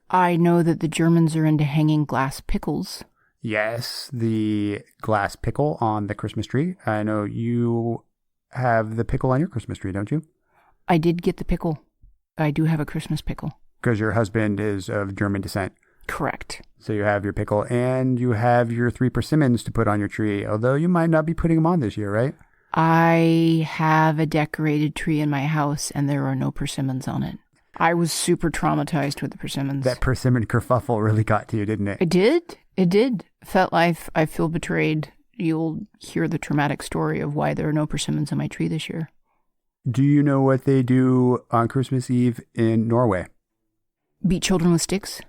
I know that the Germans are into hanging glass pickles. Yes, the glass pickle on the Christmas tree. I know you have the pickle on your Christmas tree, don't you? I did get the pickle. I do have a Christmas pickle. Because your husband is of German descent. Correct. So you have your pickle and you have your 3 persimmons to put on your tree, although you might not be putting them on this year, right? I have a decorated tree in my house and there are no persimmons on it. I was super traumatized with the persimmons. That persimmon kerfuffle really got to you, didn't it? It did. It did. FetLife, I feel betrayed. You'll hear the traumatic story of why there are no persimmons on my tree this year. Do you know what they do on Christmas Eve in Norway? Beat children with sticks?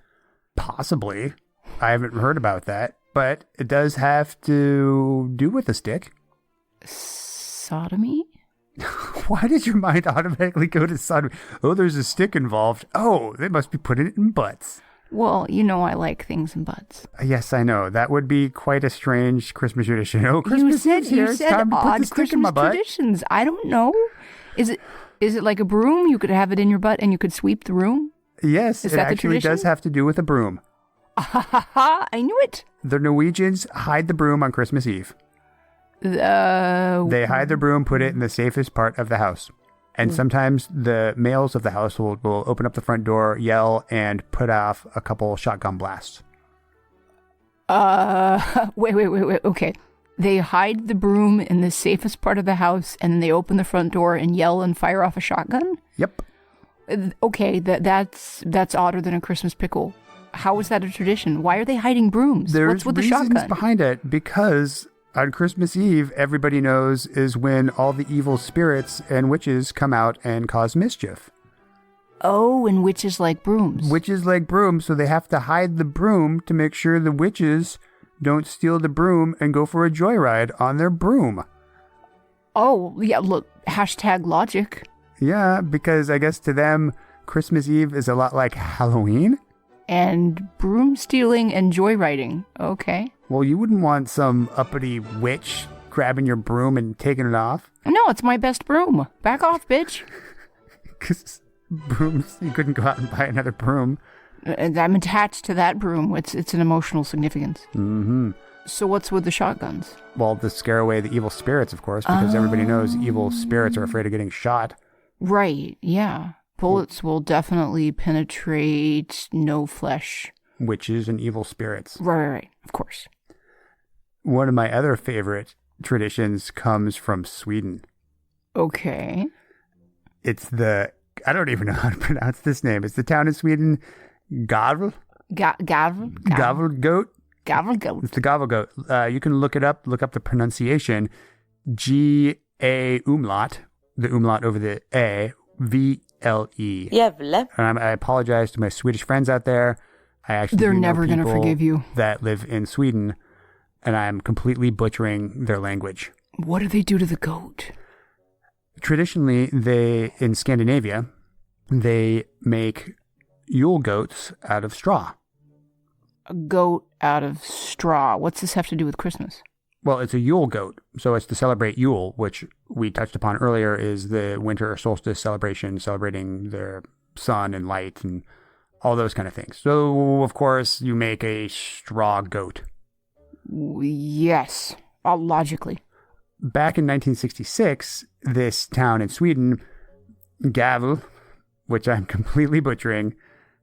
Possibly. I haven't heard about that, but it does have to do with a stick. Sodomy? Why did your mind automatically go to sodomy? Oh, there's a stick involved. Oh, they must be putting it in butts. Well, you know I like things in butts. Yes, I know. That would be quite a strange Christmas tradition. Oh, Christmas you Eve's here. You It's said time to put the odd stick Christmas in my butt. traditions. I don't know. Is it like a broom? You could have it in your butt and you could sweep the room? Yes, Is it that the actually tradition? does have to do with a broom. I knew it. The Norwegians hide the broom on Christmas Eve. They hide the broom, put it in the safest part of the house. And sometimes the males of the household will open up the front door, yell, and put off a couple shotgun blasts. Wait. Okay. They hide the broom in the safest part of the house, and then they open the front door and yell and fire off a shotgun? Yep. Okay, that's odder than a Christmas pickle. How is that a tradition? Why are they hiding brooms? There's What's with the reasons shotgun? behind it, because on Christmas Eve, everybody knows, is when all the evil spirits and witches come out and cause mischief. Oh, and witches like brooms. Witches like brooms, so they have to hide the broom to make sure the witches don't steal the broom and go for a joyride on their broom. Oh, yeah, look, hashtag logic. Yeah, because I guess to them, Christmas Eve is a lot like Halloween. And broom stealing and joyriding. Okay. Well, you wouldn't want some uppity witch grabbing your broom and taking it off. No, it's my best broom. Back off, bitch. Because brooms, you couldn't go out and buy another broom. And I'm attached to that broom. It's an emotional significance. Mm-hmm. So what's with the shotguns? Well, to scare away the evil spirits, of course, because everybody knows evil spirits are afraid of getting shot. Right, yeah. Bullets will definitely penetrate no flesh. Witches and evil spirits. Right, of course. One of my other favorite traditions comes from Sweden. Okay. It's I don't even know how to pronounce this name. It's the town in Sweden, Gavel? Gavel Gavelgoat? Gavelgoat. It's the Gavelgoat. You can look it up, look up the pronunciation. G-A umlaut, the umlaut over the A, VLE. Jävle. And I apologize to my Swedish friends out there. I actually They're never going to forgive you. That live in Sweden, and I'm completely butchering their language. What do they do to the goat? Traditionally, in Scandinavia, they make Yule goats out of straw. A goat out of straw. What's this have to do with Christmas? Well, it's a Yule goat, so it's to celebrate Yule, which we touched upon earlier is the winter solstice celebration, celebrating the sun and light and all those kind of things. So, of course, you make a straw goat. Yes, logically. Back in 1966, this town in Sweden, Gävle, which I'm completely butchering,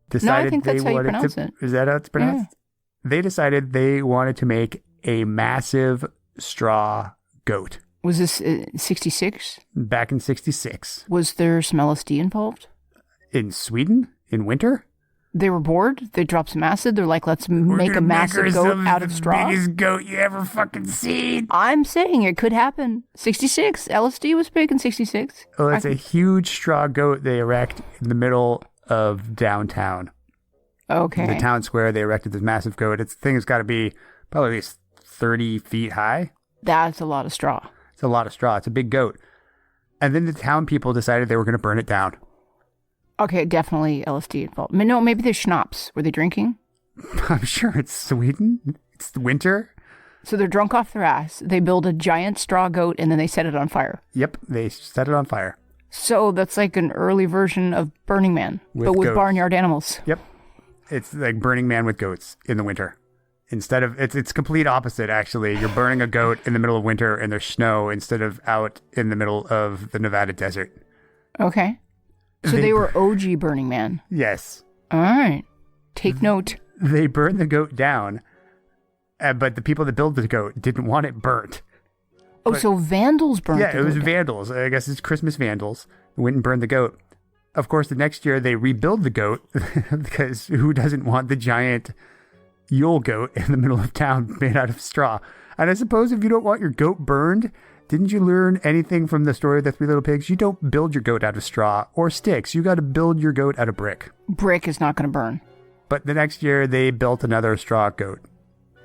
decided no, I think that's how you pronounce it. Is that how it's pronounced? Yeah. They decided they wanted to make a massive straw goat. Was this 66? Back in 66. Was there some LSD involved? In Sweden? In winter? They were bored. They dropped some acid. They're like, let's make a massive goat out of straw. The biggest goat you ever fucking seen. I'm saying it could happen. 66. LSD was big in 66. Well, it's a huge straw goat they erect in the middle of downtown. Okay. In the town square, they erected this massive goat. Its thing has got to be probably at least 30 feet high. That's a lot of straw. It's a lot of straw. It's a big goat. And then the town people decided they were going to burn it down. Okay, definitely LSD involved. No, maybe there's schnapps. Were they drinking? I'm sure it's Sweden. It's winter. So they're drunk off their ass. They build a giant straw goat and then they set it on fire. Yep, they set it on fire. So that's like an early version of Burning Man, but with goats. Barnyard animals. Yep. It's like Burning Man with goats in the winter. Instead of, it's complete opposite, actually. You're burning a goat in the middle of winter and there's snow instead of out in the middle of the Nevada desert. Okay. So they were OG Burning Man. Yes. All right. Take note. They burned the goat down, but the people that built the goat didn't want it burnt. Oh, so vandals burned the goat. Yeah, it was vandals. I guess it's Christmas vandals. Went and burned the goat. Of course, the next year they rebuild the goat because who doesn't want the giant Yule goat in the middle of town made out of straw? And I suppose if you don't want your goat burned, didn't you learn anything from the story of the Three Little Pigs? You don't build your goat out of straw or sticks. You got to build your goat out of brick. Brick is not going to burn. But the next year they built another straw goat.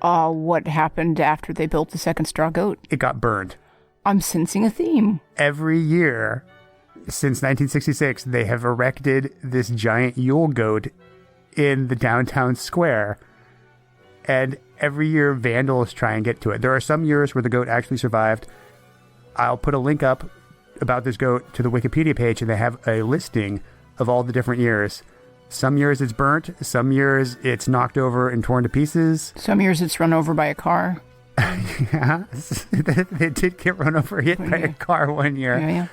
What happened after they built the second straw goat? It got burned. I'm sensing a theme. Every year since 1966, they have erected this giant Yule goat in the downtown square. And every year vandals try and get to it. There are some years where the goat actually survived. I'll put a link up about this goat to the Wikipedia page, and they have a listing of all the different years. Some years it's burnt. Some years it's knocked over and torn to pieces. Some years it's run over by a car. Yeah, they did get run over, hit by a car one year. Yeah.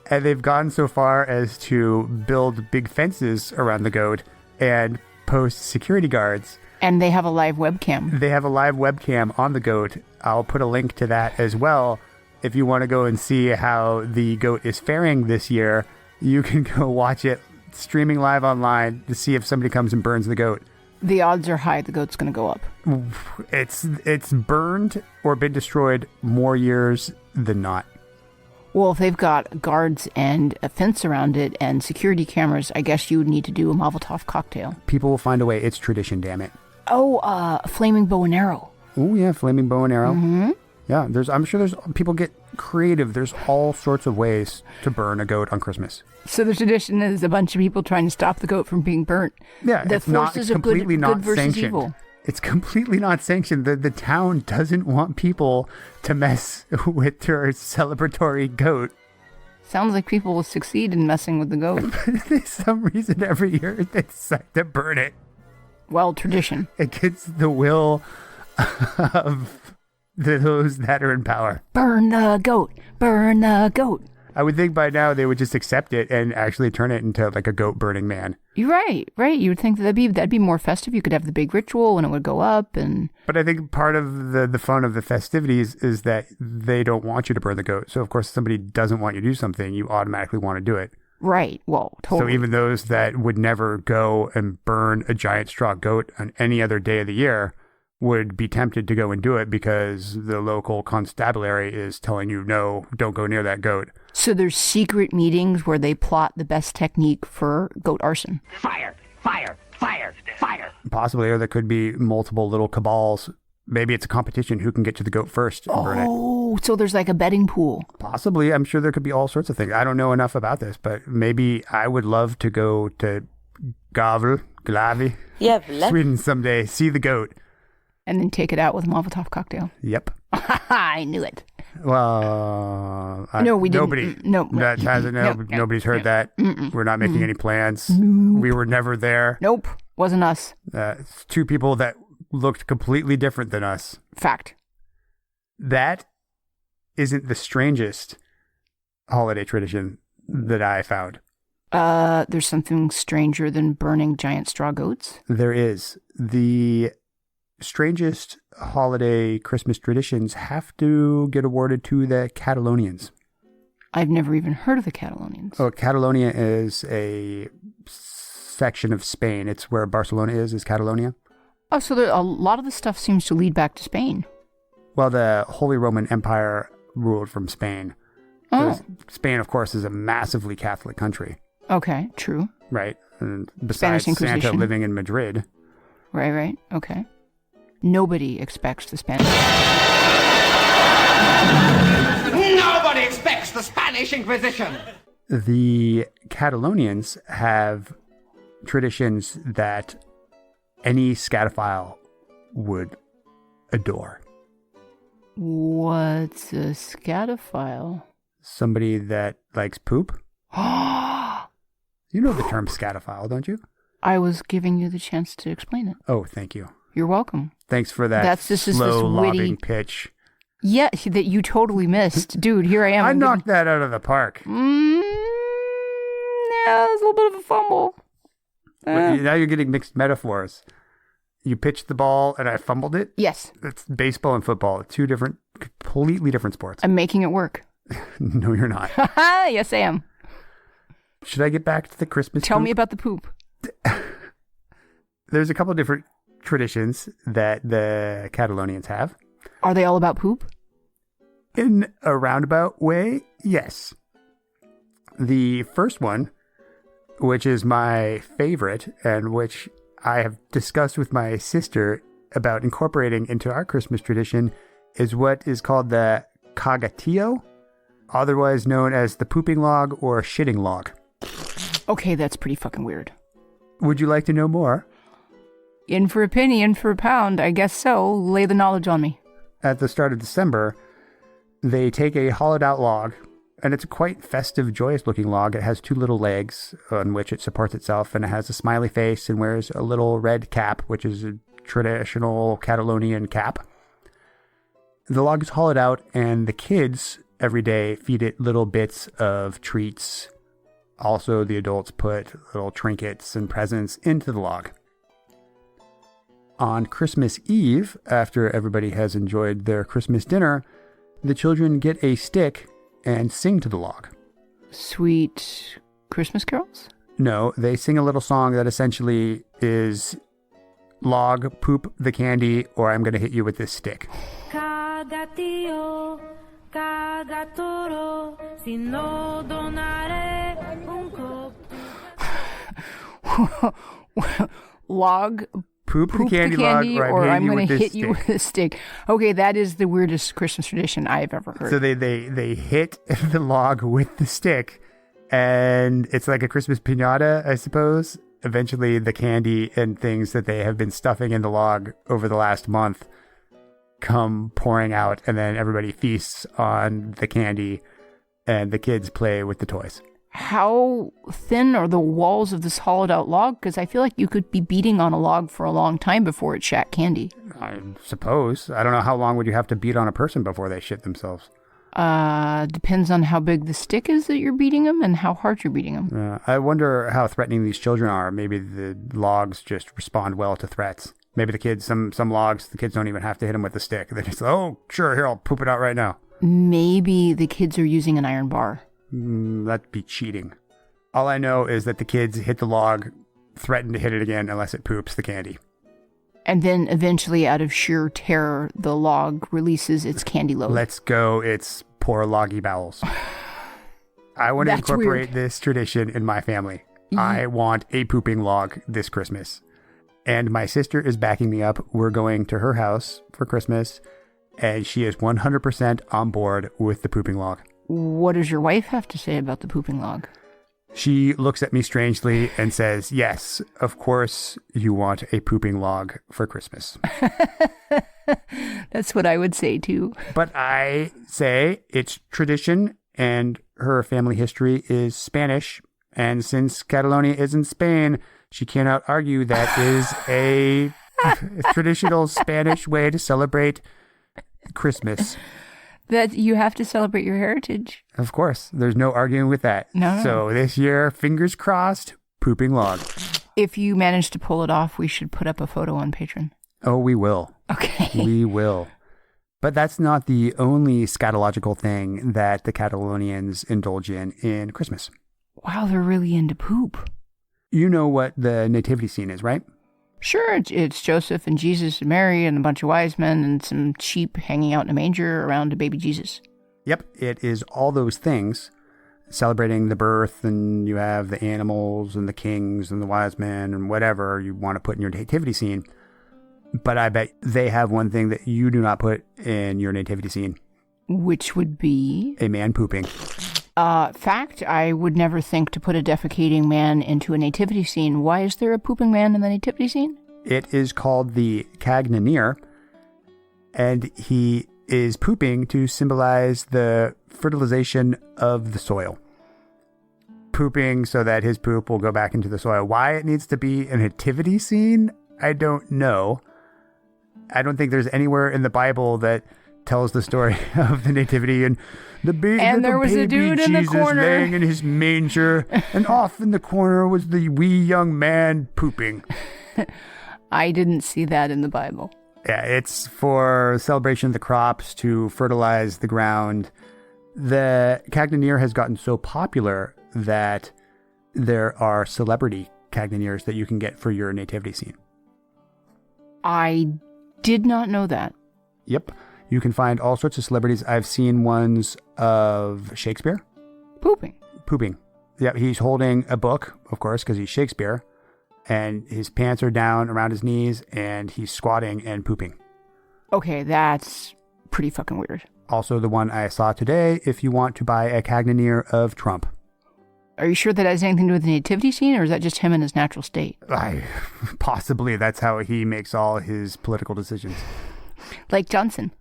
And they've gone so far as to build big fences around the goat and post security guards. And they have a live webcam. They have a live webcam on the goat. I'll put a link to that as well. If you want to go and see how the goat is faring this year, you can go watch it streaming live online to see if somebody comes and burns the goat. The odds are high the goat's going to go up. It's burned or been destroyed more years than not. Well, if they've got guards and a fence around it and security cameras, I guess you would need to do a Molotov cocktail. People will find a way. It's tradition, damn it. Oh, flaming bow and arrow. Oh, yeah, flaming bow and arrow. Mm-hmm. Yeah, I'm sure people get creative. There's all sorts of ways to burn a goat on Christmas. So the tradition is a bunch of people trying to stop the goat from being burnt. Yeah, the it's completely not good versus sanctioned. Evil. It's completely not sanctioned. The town doesn't want people to mess with their celebratory goat. Sounds like people will succeed in messing with the goat. But for some reason, every year they decide to burn it. Well, tradition. Against the will of those that are in power. Burn the goat. Burn the goat. I would think by now they would just accept it and actually turn it into like a goat burning man. You're right. You would think that'd be more festive. You could have the big ritual and it would go up and. But I think part of the fun of the festivities is that they don't want you to burn the goat. So of course, if somebody doesn't want you to do something, you automatically want to do it. Right. Well, totally. So even those that would never go and burn a giant straw goat on any other day of the year would be tempted to go and do it because the local constabulary is telling you, no, don't go near that goat. So there's secret meetings where they plot the best technique for goat arson. Fire! Fire! Fire! Fire! Possibly, or there could be multiple little cabals. Maybe it's a competition who can get to the goat first and burn it. Oh, so there's like a betting pool. Possibly. I'm sure there could be all sorts of things. I don't know enough about this, but maybe I would love to go to Glavi, Sweden someday, see the goat. And then take it out with a Molotov cocktail. Yep. I knew it. Well, no, we didn't. Nobody. No. Nobody's heard that. We're not making any plans. Nope. We were never there. Nope. Wasn't us. It's two people that looked completely different than us. Fact. That isn't the strangest holiday tradition that I found. There's something stranger than burning giant straw goats? There is. The strangest holiday Christmas traditions have to get awarded to the Catalonians. I've never even heard of the Catalonians. Oh, Catalonia is a section of Spain. It's where Barcelona is Catalonia. Oh, so a lot of the stuff seems to lead back to Spain. Well, the Holy Roman Empire ruled from Spain. Oh. Spain, of course, is a massively Catholic country. Okay, true. Right. And besides Santa living in Madrid. Right. Okay. Nobody expects the Spanish. Nobody expects the Spanish Inquisition! The Catalonians have traditions that any scatophile would adore. What's a scatophile? Somebody that likes poop. You know the term scatophile, don't you? I was giving you the chance to explain it. Oh, thank you. You're welcome. Thanks for that That's just slow this witty lobbing pitch. Yeah, that you totally missed. Dude, here I am. I knocked that out of the park. Yeah, it was a little bit of a fumble. Now you're getting mixed metaphors. You pitched the ball and I fumbled it? Yes. It's baseball and football. Two different, completely different sports. I'm making it work. No, you're not. Yes, I am. Should I get back to the Christmas Tell poop? me about the poop. There's a couple of different traditions that the Catalonians have. Are they all about poop? In a roundabout way, yes. The first one, which is my favorite and which I have discussed with my sister about incorporating into our Christmas tradition, is what is called the cagatillo, otherwise known as the pooping log or shitting log. Okay, that's pretty fucking weird. Would you like to know more? In for a penny, in for a pound. I guess so. Lay the knowledge on me. At the start of December, they take a hollowed out log, and it's a quite festive, joyous looking log. It has two little legs on which it supports itself, and it has a smiley face and wears a little red cap, which is a traditional Catalonian cap. The log is hollowed out, and the kids every day feed it little bits of treats. Also, the adults put little trinkets and presents into the log. On Christmas Eve, after everybody has enjoyed their Christmas dinner, the children get a stick and sing to the log. Sweet Christmas carols? No, they sing a little song that essentially is log, poop the candy, or I'm going to hit you with this stick. Cagatio, cagatoro, si no donare un cop. Log, poop the candy log, or I'm going to hit you with a stick. Okay, that is the weirdest Christmas tradition I've ever heard. So they hit the log with the stick, and it's like a Christmas piñata, I suppose. Eventually, the candy and things that they have been stuffing in the log over the last month come pouring out, and then everybody feasts on the candy, and the kids play with the toys. How thin are the walls of this hollowed out log? Because I feel like you could be beating on a log for a long time before it shat candy. I suppose. I don't know how long would you have to beat on a person before they shit themselves. Depends on how big the stick is that you're beating them and how hard you're beating them. I wonder how threatening these children are. Maybe the logs just respond well to threats. Maybe the kids, some logs, the kids don't even have to hit them with the stick. They just, oh, sure, here, I'll poop it out right now. Maybe the kids are using an iron bar. That'd be cheating. All I know is that the kids hit the log, threaten to hit it again unless it poops the candy. And then eventually, out of sheer terror, the log releases its candy load. Let's go. It's poor loggy bowels. I want to incorporate this tradition in my family. I want a pooping log this Christmas. And my sister is backing me up. We're going to her house for Christmas, and she is 100% on board with the pooping log. What does your wife have to say about the pooping log? She looks at me strangely and says, yes, of course you want a pooping log for Christmas. That's what I would say too. But I say it's tradition, and her family history is Spanish. And since Catalonia is in Spain, she cannot argue that is a traditional Spanish way to celebrate Christmas. That you have to celebrate your heritage. Of course. There's no arguing with that. No. So this year, fingers crossed, pooping log. If you manage to pull it off, we should put up a photo on Patreon. Oh, we will. Okay. We will. But that's not the only scatological thing that the Catalonians indulge in Christmas. Wow, they're really into poop. You know what the nativity scene is, right? Sure, it's Joseph and Jesus and Mary and a bunch of wise men and some sheep hanging out in a manger around a baby Jesus. Yep, it is all those things celebrating the birth, and you have the animals and the kings and the wise men and whatever you want to put in your nativity scene. But I bet they have one thing that you do not put in your nativity scene. Which would be? A man pooping. Fact, I would never think to put a defecating man into a nativity scene. Why is there a pooping man in the nativity scene? It is called the Cagnaneer, and he is pooping to symbolize the fertilization of the soil. Pooping so that his poop will go back into the soil. Why it needs to be a nativity scene, I don't know. I don't think there's anywhere in the Bible that tells the story of the nativity and and there was a dude in the corner laying in his manger, and off in the corner was the wee young man pooping. I didn't see that in the Bible. Yeah, it's for celebration of the crops to fertilize the ground. The Cagnaneer has gotten so popular that there are celebrity Cagnaneers that you can get for your nativity scene. I did not know that. Yep. You can find all sorts of celebrities. I've seen ones of Shakespeare. Pooping. Yeah, he's holding a book, of course, because he's Shakespeare. And his pants are down around his knees, and he's squatting and pooping. Okay, that's pretty fucking weird. Also the one I saw today, if you want to buy a Cagnaneer of Trump. Are you sure that has anything to do with the nativity scene, or is that just him in his natural state? Possibly that's how he makes all his political decisions. Like Johnson.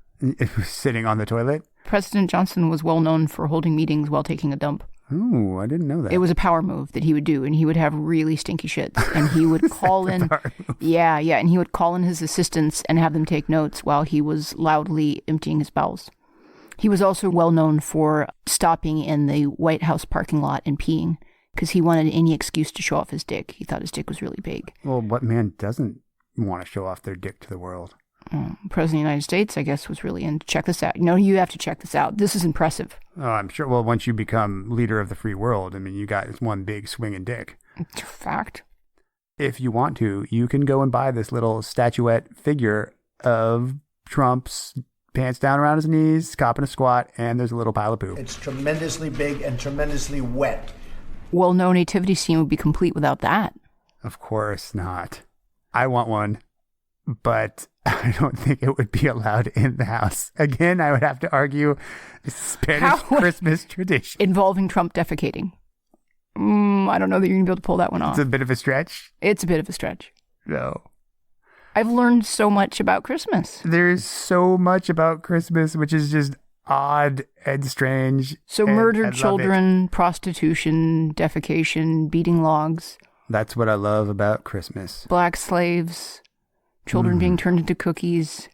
Sitting on the toilet? President Johnson was well known for holding meetings while taking a dump. Ooh, I didn't know that. It was a power move that he would do, and he would have really stinky shits, and he would call in... Yeah, and he would call in his assistants and have them take notes while he was loudly emptying his bowels. He was also well known for stopping in the White House parking lot and peeing, because he wanted any excuse to show off his dick. He thought his dick was really big. Well, what man doesn't want to show off their dick to the world? President of the United States, I guess, was really into check this out. No, you have to check this out. This is impressive. Oh, I'm sure. Well, once you become leader of the free world, I mean, you got one big swinging dick. Fact. If you want to, you can go and buy this little statuette figure of Trump's pants down around his knees, copping a squat, and there's a little pile of poop. It's tremendously big and tremendously wet. Well, no nativity scene would be complete without that. Of course not. I want one, but I don't think it would be allowed in the house. Again, I would have to argue Spanish Christmas tradition. Involving Trump defecating. I don't know that you're going to be able to pull that one off. It's a bit of a stretch? It's a bit of a stretch. No. I've learned so much about Christmas. There's so much about Christmas, which is just odd and strange. So murdered children, prostitution, defecation, beating logs. That's what I love about Christmas. Black slaves, children being turned into cookies.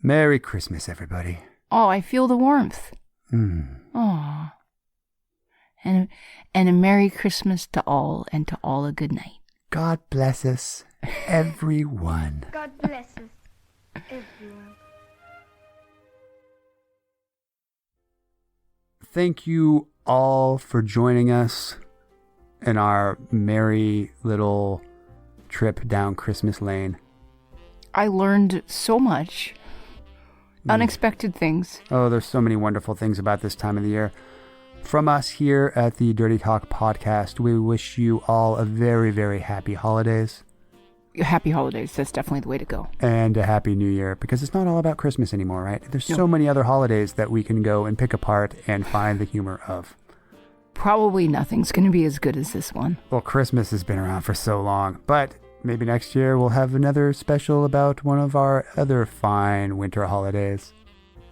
Merry Christmas, everybody. Oh, I feel the warmth. Oh. And a Merry Christmas to all, and to all a good night. God bless us, everyone. God bless us, everyone. Thank you all for joining us in our merry little trip down Christmas Lane. I learned so much. Unexpected things. Oh, there's so many wonderful things about this time of the year. From us here at the Dirty Talk Podcast, we wish you all a very, very happy holidays. Happy holidays. That's definitely the way to go. And a happy new year, because it's not all about Christmas anymore, right? There's so many other holidays that we can go and pick apart and find the humor of. Probably nothing's going to be as good as this one. Well, Christmas has been around for so long, but maybe next year we'll have another special about one of our other fine winter holidays.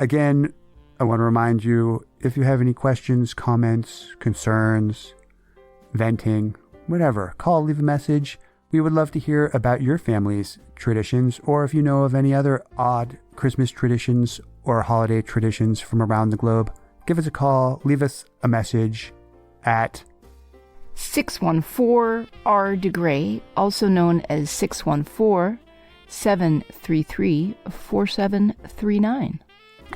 Again, I want to remind you, if you have any questions, comments, concerns, venting, whatever, call, leave a message. We would love to hear about your family's traditions, or if you know of any other odd Christmas traditions or holiday traditions from around the globe, give us a call, leave us a message at 614-R-DeGray, also known as 614-733-4739.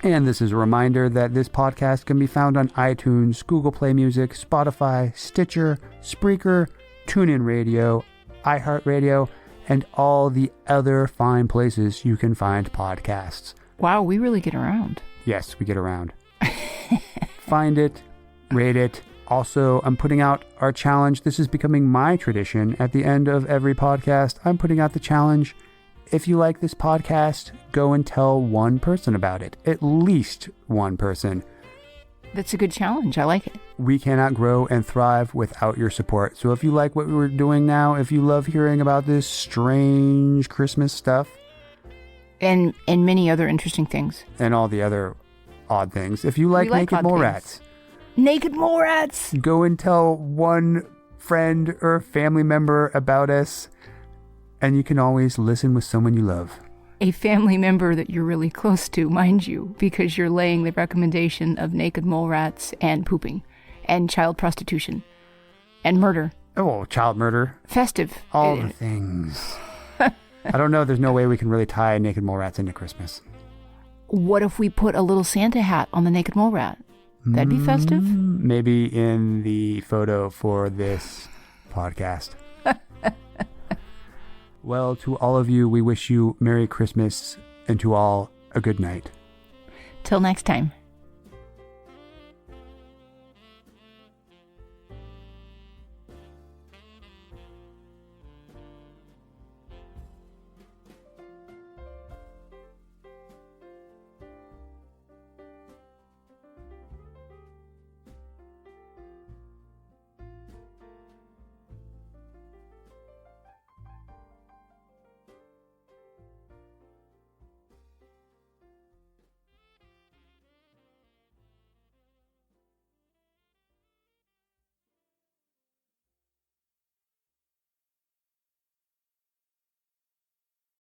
And this is a reminder that this podcast can be found on iTunes, Google Play Music, Spotify, Stitcher, Spreaker, TuneIn Radio, iHeartRadio, and all the other fine places you can find podcasts. Wow, we really get around. Yes, we get around. Find it, rate it. Also, I'm putting out our challenge. This is becoming my tradition. At the end of every podcast, I'm putting out the challenge. If you like this podcast, go and tell one person about it. At least one person. That's a good challenge. I like it. We cannot grow and thrive without your support. So if you like what we're doing now, if you love hearing about this strange Christmas stuff, and many other interesting things, and all the other odd things, if you like Naked Mole Rats, go and tell one friend or family member about us, and you can always listen with someone you love. A family member that you're really close to, mind you, because you're laying the recommendation of naked mole rats and pooping and child prostitution and murder. Oh, child murder. Festive. All the things. I don't know. There's no way we can really tie naked mole rats into Christmas. What if we put a little Santa hat on the naked mole rat? That'd be festive. Maybe in the photo for this podcast. Well, to all of you, we wish you Merry Christmas, and to all, a good night. Till next time.